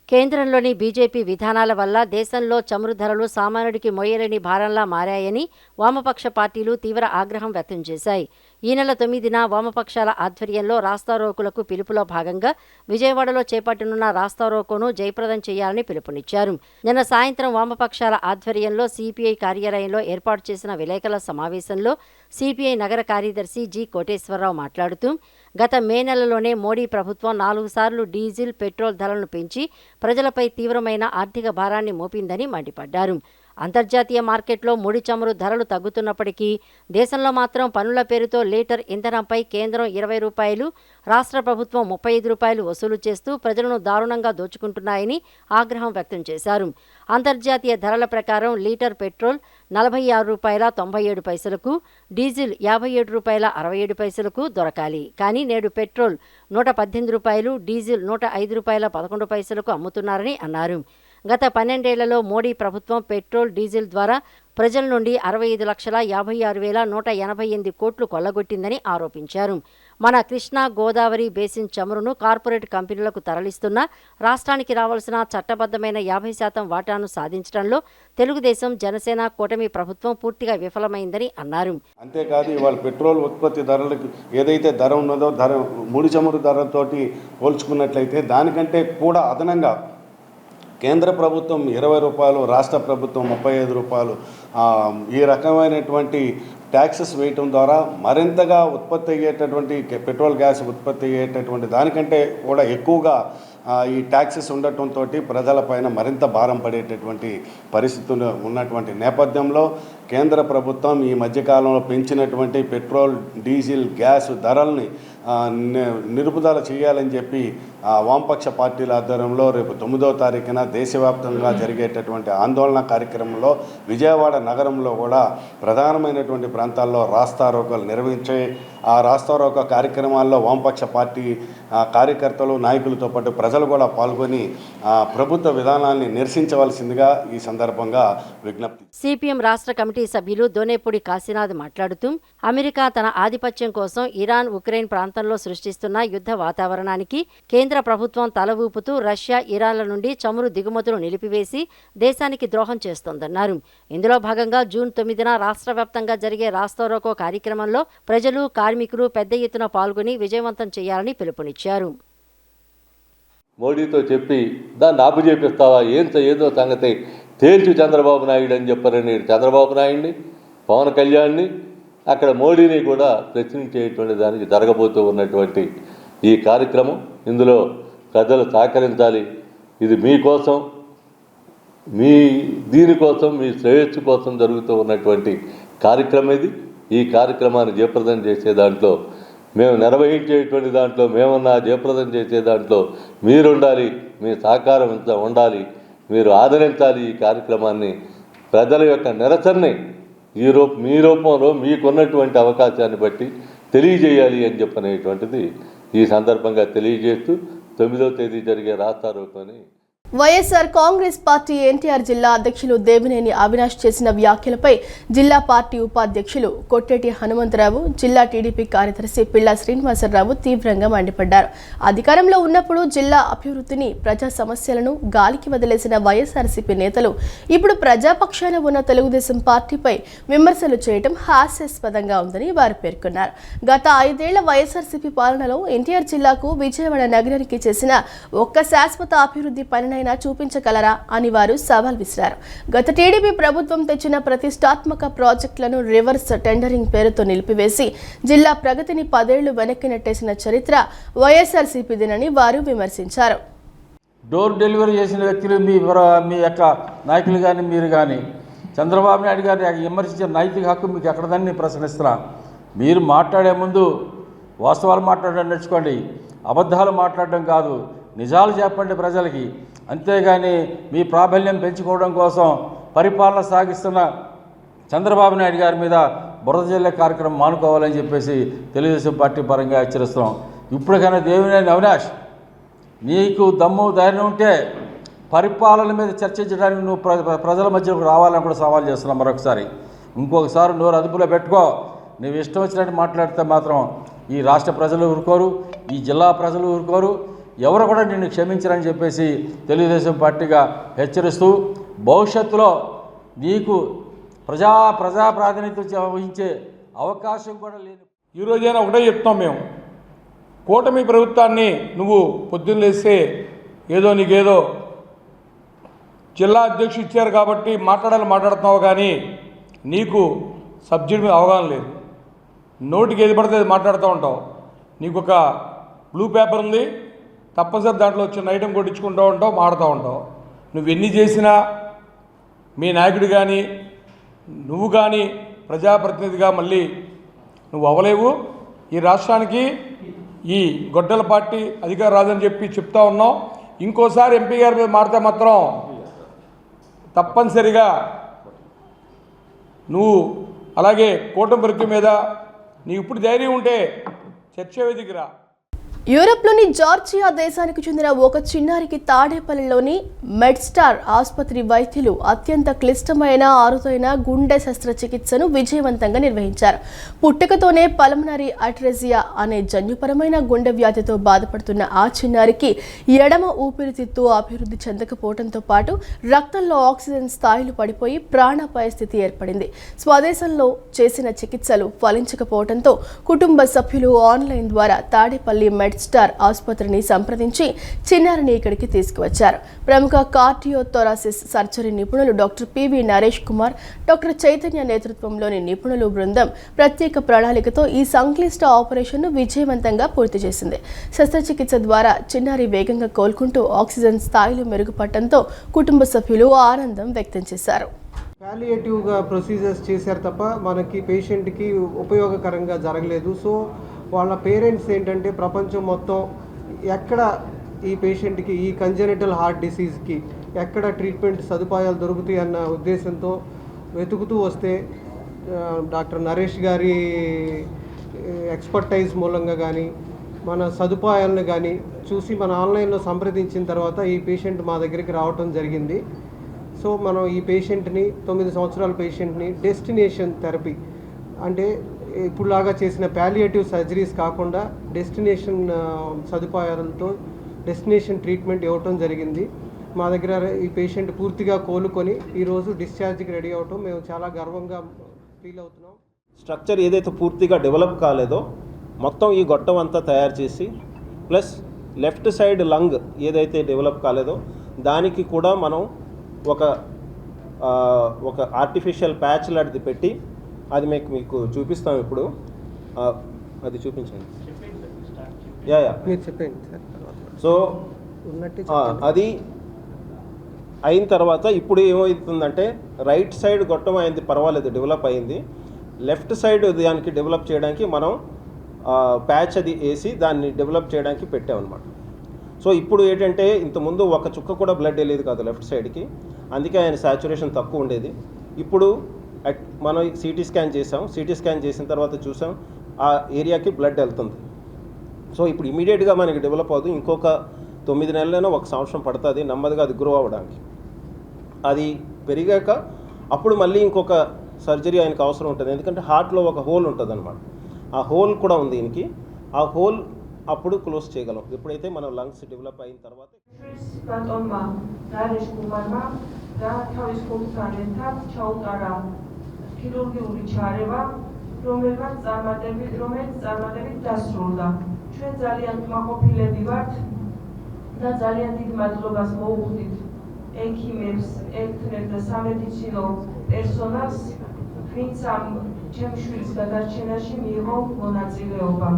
కేంద్రంలోని బీజేపీ విధానాల వల్ల దేశంలో చమురు ధరలు సామాన్యుడికి మోయలేని భారంలా మారాయని వామపక్ష పార్టీలు తీవ్ర ఆగ్రహం వ్యక్తం చేశాయి. ఈ నెల 9న వామపక్షాల ఆధ్వర్యంలో రాస్తారోకులకు పిలుపులో భాగంగా విజయవాడలో చేపట్టనున్న రాస్తారోకోను జయప్రదం చేయాలని పిలుపునిచ్చారు. నిన్న సాయంత్రం వామపక్షాల ఆధ్వర్యంలో సిపిఐ కార్యాలయంలో ఏర్పాటు చేసిన విలేకరుల సమావేశంలో సిపిఐ నగర కార్యదర్శి జి కోటేశ్వరరావు మాట్లాడుతూ, గత మే నెలలోనే మోడీ ప్రభుత్వం 4 సార్లు డీజిల్, పెట్రోల్ ధరలను పెంచి ప్రజలపై తీవ్రమైన ఆర్థిక భారాన్ని మోపిందని మండిపడ్డారు. అంతర్జాతీయ మార్కెట్లో ముడి చమురు ధరలు తగ్గుతున్నప్పటికీ దేశంలో మాత్రం పన్నుల పేరుతో లీటర్ ఇంధనంపై కేంద్రం 20 రూపాయలు, రాష్ట్ర ప్రభుత్వం 35 రూపాయలు వసూలు చేస్తూ ప్రజలను దారుణంగా దోచుకుంటున్నాయని ఆగ్రహం వ్యక్తం చేశారు. అంతర్జాతీయ ధరల ప్రకారం లీటర్ పెట్రోల్ 46 రూపాయల 97 పైసలకు, డీజిల్ 57 రూపాయల 67 పైసలకు దొరకాలి. కానీ నేడు పెట్రోల్ 118 రూపాయలు, డీజిల్ 105 రూపాయల 11 పైసలకు అమ్ముతున్నారని అన్నారు. గత 12 ఏళ్లలో మోడీ ప్రభుత్వం పెట్రోల్, డీజిల్ ద్వారా ప్రజల నుండి 65,56,188 కోట్లు కొల్లగొట్టిందని ఆరోపించారు. మన కృష్ణా, గోదావరి బేసిన్ చమురును కార్పొరేట్ కంపెనీలకు తరలిస్తున్నా రాష్ట్రానికి రావాల్సిన చట్టబద్ధమైన 50% వాటాను సాధించడంలో తెలుగుదేశం, జనసేన కూటమి ప్రభుత్వం పూర్తిగా విఫలమైందని అన్నారు. అంతేకాదు ఇవాళ పెట్రోల్ ఉత్పత్తి ధరలకు ఏదైతే ధర ఉన్నదో ముడి చమురు ధరలతోటి పోల్చుకున్నట్లయితే దానికంటే కూడా అదనంగా కేంద్ర ప్రభుత్వం 20 రూపాయలు, రాష్ట్ర ప్రభుత్వం 35 రూపాయలు ఈ రకమైనటువంటి ట్యాక్సెస్ వేయటం ద్వారా మరింతగా ఉత్పత్తి అయ్యేటటువంటి పెట్రోల్, గ్యాస్ ఉత్పత్తి అయ్యేటటువంటి దానికంటే కూడా ఎక్కువగా ఈ ట్యాక్సెస్ ఉండటంతో ప్రజలపైన మరింత భారం పడేటటువంటి పరిస్థితులు ఉన్నటువంటి నేపథ్యంలో కేంద్ర ప్రభుత్వం ఈ మధ్యకాలంలో పెంచినటువంటి పెట్రోల్, డీజిల్, గ్యాస్ ధరల్ని నిలుపుదల చేయాలని చెప్పి వామపక్ష పార్టీల ఆధ్వర్యంలో రేపు 9వ తారీఖున దేశవ్యాప్తంగా జరిగేటటువంటి ఆందోళన కార్యక్రమంలో విజయవాడ నగరంలో కూడా ప్రధానమైనటువంటి ప్రాంతాల్లో రాస్తారోకోలు నిర్వహించే ఆ రాస్తారోకో కార్యక్రమాల్లో వామపక్ష పార్టీ కార్యకర్తలు, నాయకులతో పాటు ప్రజలు కూడా పాల్గొని ప్రభుత్వ విధానాన్ని నిరసించవలసిందిగా ఈ సందర్భంగా విజ్ఞప్తి. సిపిఎం రాష్ట్ర కమిటీ సభ్యులు దోనేపూడి కాశీనాథ్ మాట్లాడుతూ అమెరికా తన ఆధిపత్యం కోసం ఇరాన్, ఉక్రెయిన్ ప్రాంతంలో సృష్టిస్తున్న యుద్ధ వాతావరణానికి కేంద్ర ప్రభుత్వం తల ఊపుతూ రష్యా, ఇరాన్ల నుండి చమురు దిగుమతులు నిలిపివేసి దేశానికి ద్రోహం చేస్తోందన్నారు. ఇందులో భాగంగా జూన్ 9న రాష్ట్ర వ్యాప్తంగా జరిగే రాస్తారోకో కార్యక్రమంలో ప్రజలు, కార్మికులు పెద్ద ఎత్తున పాల్గొని విజయవంతం చేయాలని పిలుపునిచ్చారు. మోడీతో చెప్పి దాన్ని ఆపు చేపిస్తావా, ఏదో సంగతి తేల్చి చంద్రబాబు నాయుడు అని చెప్పారని చంద్రబాబు నాయుడిని, పవన్ కళ్యాణ్ని, అక్కడ మోడీని కూడా ప్రశ్నించేటువంటి దానికి జరగబోతూ ఉన్నటువంటి ఈ కార్యక్రమం. ఇందులో ప్రజలు సహకరించాలి. ఇది మీకోసం, మీ దీనికోసం, మీ శ్రేయస్సు కోసం జరుగుతూ ఉన్నటువంటి కార్యక్రమం ఇది. ఈ కార్యక్రమాన్ని జయప్రదం చేసే దాంట్లో, మేము నిర్వహించేటువంటి దాంట్లో, మేమన్నా జయప్రదం చేసే దాంట్లో మీరుండాలి, మీ సహకారం ఇంత ఉండాలి, మీరు ఆదరించాలి. ఈ కార్యక్రమాన్ని ప్రజల యొక్క నిరసనని మీ రూపంలో మీకున్నటువంటి అవకాశాన్ని బట్టి తెలియజేయాలి అని చెప్పనేటువంటిది ఈ సందర్భంగా తెలియజేస్తూ 9వ తేదీ జరిగే రాస్తారోకోని వైఎస్ఆర్ కాంగ్రెస్ పార్టీ ఎన్టీఆర్ జిల్లా అధ్యక్షులు దేవినేని అవినాష్ చేసిన వ్యాఖ్యలపై జిల్లా పార్టీ ఉపాధ్యక్షులు కొట్టేటి హనుమంతరావు, జిల్లా టీడీపీ కార్యదర్శి పిళ్ళ శ్రీనివాసరావు తీవ్రంగా మండిపడ్డారు. అధికారంలో ఉన్నప్పుడు జిల్లా అభివృద్ధిని, ప్రజా సమస్యలను గాలికి వదిలేసిన వైఎస్ఆర్సీపీ నేతలు ఇప్పుడు ప్రజాపక్షాన ఉన్న తెలుగుదేశం పార్టీపై విమర్శలు చేయడం హాస్యాస్పదంగా ఉందని వారు పేర్కొన్నారు. గత 5 ఏళ్ల వైఎస్ఆర్సీపీ పాలనలో ఎన్టీఆర్ జిల్లాకు, విజయవాడ నగరానికి చేసిన ఒక్క శాశ్వత అభివృద్ధి పనినైనా చూపించగలరా అని వారు సవాల్ విసిరారు. గత టీడీపీ ప్రభుత్వం తెచ్చిన ప్రతిష్టాత్మక ప్రాజెక్టులను రివర్స్ టెండరింగ్ పేరుతో నిలిపివేసి జిల్లా ప్రగతిని 10 ఏళ్లు వెనక్కి నెట్టేసిన చరిత్ర వైఎస్ఆర్సీపీదేనని వారు విమర్శించారు. డోర్ డెలివరీ చేసిన వ్యక్తులు మీ యొక్క నాయకులు కానీ, మీరు కానీ చంద్రబాబు నాయుడు గారిని విమర్శించిన నైతిక హక్కు మీకు ఎక్కడదని ప్రశ్నిస్తున్నా. మీరు మాట్లాడే ముందు వాస్తవాలు మాట్లాడడం నేర్చుకోండి, అబద్ధాలు మాట్లాడడం కాదు, నిజాలు చెప్పండి ప్రజలకి. అంతేగాని మీ ప్రాబల్యం పెంచుకోవడం కోసం పరిపాలన సాగిస్తున్న చంద్రబాబు నాయుడు గారి మీద బురద జల్లే కార్యక్రమం మానుకోవాలని చెప్పేసి తెలుగుదేశం పార్టీ పరంగా హెచ్చరిస్తున్నాం. ఇప్పటికైనా దేవినేని అవినాష్, నీకు దమ్ము ధైర్యం ఉంటే పరిపాలన మీద చర్చించడానికి నువ్వు ప్రజల మధ్యలోకి రావాలని కూడా సవాల్ చేస్తున్నావు. మరొకసారి ఇంకొకసారి నోరు అదుపులో పెట్టుకో. నువ్వు ఇష్టం వచ్చినట్టు మాట్లాడితే మాత్రం ఈ రాష్ట్ర ప్రజలు ఊరుకోరు, ఈ జిల్లా ప్రజలు ఊరుకోరు, ఎవరు కూడా నిన్ను క్షమించరని చెప్పేసి తెలుగుదేశం పార్టీగా హెచ్చరిస్తూ, భవిష్యత్తులో నీకు ప్రజా ప్రాతినిధ్యం వహించే అవకాశం కూడా లేదు. ఈరోజైనా ఒకటే చెప్తాం మేము, కూటమి ప్రభుత్వాన్ని నువ్వు పొద్దున్న లేస్తే నీకేదో జిల్లా అధ్యక్షుడు ఇచ్చారు కాబట్టి మాట్లాడుతున్నావు, కానీ నీకు సబ్జెక్ట్ మీద అవగాహన లేదు. నోటికి ఏది పడితే మాట్లాడుతూ ఉంటావు. నీకు ఒక బ్లూ పేపర్ ఉంది, తప్పనిసరి దాంట్లో వచ్చిన ఐటెం కొట్టించుకుంటూ ఉంటావు, మాడుతూ ఉంటావు. నువ్వు ఎన్ని చేసినా మీ నాయకుడు కానీ నువ్వు కానీ ప్రజాప్రతినిధిగా మళ్ళీ నువ్వు అవ్వలేవు. ఈ రాష్ట్రానికి ఈ గొడ్డల పార్టీ అధికారం రాదని చెప్తా ఉన్నావు. ఇంకోసారి ఎంపీ గారి మీద మారితే మాత్రం తప్పనిసరిగా నువ్వు అలాగే కూటమి ప్రభుత్వం మీద నీకు ఇప్పుడు ధైర్యం ఉంటే చర్చ వేదికరా. యూరప్లోని జార్జియా దేశానికి చెందిన ఒక చిన్నారికి తాడేపల్లిలోని మెడ్స్టార్ ఆసుపత్రి వైద్యులు అత్యంత క్లిష్టమైన అరుదైన గుండె శస్త్రచికిత్సను విజయవంతంగా నిర్వహించారు. పుట్టుకతోనే పల్మనరీ అట్రెజియా అనే జన్యుపరమైన గుండె వ్యాధితో బాధపడుతున్న ఆ చిన్నారికి ఎడమ ఊపిరితిత్తు అభివృద్ధి చెందకపోవడంతో పాటు రక్తంలో ఆక్సిజన్ స్థాయిలు పడిపోయి ప్రాణాపాయ స్థితి ఏర్పడింది. స్వదేశంలో చేసిన చికిత్సలు ఫలించకపోవడంతో కుటుంబ సభ్యులు ఆన్లైన్ ద్వారా తాడేపల్లి మెడ్స్టార్ ఆసుపత్రిని సంప్రదించి చిన్నారిని ఇక్కడికి తీసుకువచ్చారు. ప్రముఖ కార్డియోథొరాసిస్ సర్జరీ నిపుణులు doctor PV Naresh Kumar, doctor Chaitanya నేతృత్వంలోని నిపుణుల బృందం ప్రత్యేక ప్రణాళికతో ఈ సంక్లిష్ట ఆపరేషన్ను విజయవంతంగా పూర్తి చేసింది. శస్త్రచికిత్స ద్వారా చిన్నారి వేగంగా కోలుకుంటూ ఆక్సిజన్ స్థాయిలు మెరుగుపడటంతో కుటుంబ సభ్యులు ఆనందం వ్యక్తం చేశారు. పాలియేటివ్గా ప్రొసీజర్స్ చేశారు తప్ప మనకి పేషెంట్కి ఉపయోగకరంగా జరగలేదు. సో వాళ్ళ పేరెంట్స్ ఏంటంటే ప్రపంచం మొత్తం ఎక్కడ ఈ పేషెంట్కి ఈ కంజెనిటల్ హార్ట్ డిసీజ్కి ఎక్కడ ట్రీట్మెంట్ సదుపాయాలు దొరుకుతాయి అన్న ఉద్దేశంతో వెతుకుతూ వస్తే డాక్టర్ నరేష్ గారి ఎక్స్పర్టైజ్ మూలంగా కానీ మన సదుపాయాలను కానీ చూసి మన ఆన్లైన్లో సంప్రదించిన తర్వాత ఈ పేషెంట్ మా దగ్గరికి రావటం జరిగింది. సో మనం ఈ పేషెంట్ని 9 సంవత్సరాల పేషెంట్ని డెస్టినేషన్ థెరపీ అంటే ఇప్పుడులాగా చేసిన పాలియేటివ్ సర్జరీస్ కాకుండా డెస్టినేషన్ సదుపాయాలతో డెస్టినేషన్ ట్రీట్మెంట్ ఇవ్వటం జరిగింది. మా దగ్గర ఈ పేషెంట్ పూర్తిగా కోలుకొని ఈరోజు డిశ్చార్జ్కి రెడీ అవ్వటం మేము చాలా గర్వంగా ఫీల్ అవుతున్నాం. స్ట్రక్చర్ ఏదైతే పూర్తిగా డెవలప్ కాలేదో మొత్తం ఈ గొట్టం అంతా తయారు చేసి ప్లస్ లెఫ్ట్ సైడ్ లంగ్ ఏదైతే డెవలప్ కాలేదో దానికి కూడా మనం ఒక ఆర్టిఫిషియల్ ప్యాచ్ లాంటిది పెట్టి అది మీకు చూపిస్తాం. ఇప్పుడు అది చూపించండి. సో అది అయిన తర్వాత ఇప్పుడు ఏమవుతుందంటే రైట్ సైడ్ గొట్టం అయింది, పర్వాలేదు, డెవలప్ అయింది. లెఫ్ట్ సైడ్ దానికి డెవలప్ చేయడానికి మనం ప్యాచ్ అది వేసి దాన్ని డెవలప్ చేయడానికి పెట్టామన్నమాట. సో ఇప్పుడు ఏంటంటే ఇంతకుముందు ఒక చుక్క కూడా బ్లడ్ వెళ్ళేది కాదు లెఫ్ట్ సైడ్కి, అందుకే ఆయన సాచురేషన్ తక్కువ ఉండేది. ఇప్పుడు మనం సిటీ స్కాన్ చేసాం, సిటీ స్కాన్ చేసిన తర్వాత చూసాం ఆ ఏరియాకి బ్లడ్ వెళ్తుంది. సో ఇప్పుడు ఇమీడియట్గా మనకి డెవలప్ అవుతుంది. ఇంకొక 9 నెలలైనా 1 సంవత్సరం పడుతుంది నెమ్మదిగా అది గ్రో అవ్వడానికి. అది పెరిగాక అప్పుడు మళ్ళీ ఇంకొక సర్జరీ ఆయనకు అవసరం ఉంటుంది, ఎందుకంటే హార్ట్లో ఒక హోల్ ఉంటుంది అనమాట. ఆ హోల్ కూడా ఉంది దీనికి. ఆ హోల్ అప్పుడు క్లోజ్ చేయగలం ఎప్పుడైతే మనం లంగ్స్ డెవలప్ అయిన తర్వాత. ქირურგიული ჩარევა, რომელიც წარმატებით დასრულდა. ჩვენ ძალიან კმაყოფილები ვართ და ძალიან დიდ მადლობას მოუხდით ექიმებს, ეკთრებს და სამედიცინო პერსონალს, ვინც ამ ჩემ შვილის გადარჩენაში მიიღო მონაწილეობა.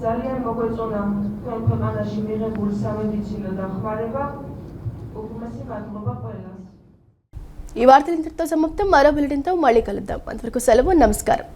ძალიან მოგვეწონა თქვენ ქვეყანაში მიღებული სამედიცინო დახმარება. უღრმესი მადლობა ყველას. ఈ వార్తలు ఇంతటితో సమాప్తం. మరో బులెటిన్తో మళ్ళీ కలుద్దాం. అంతవరకు సెలవు, నమస్కారం.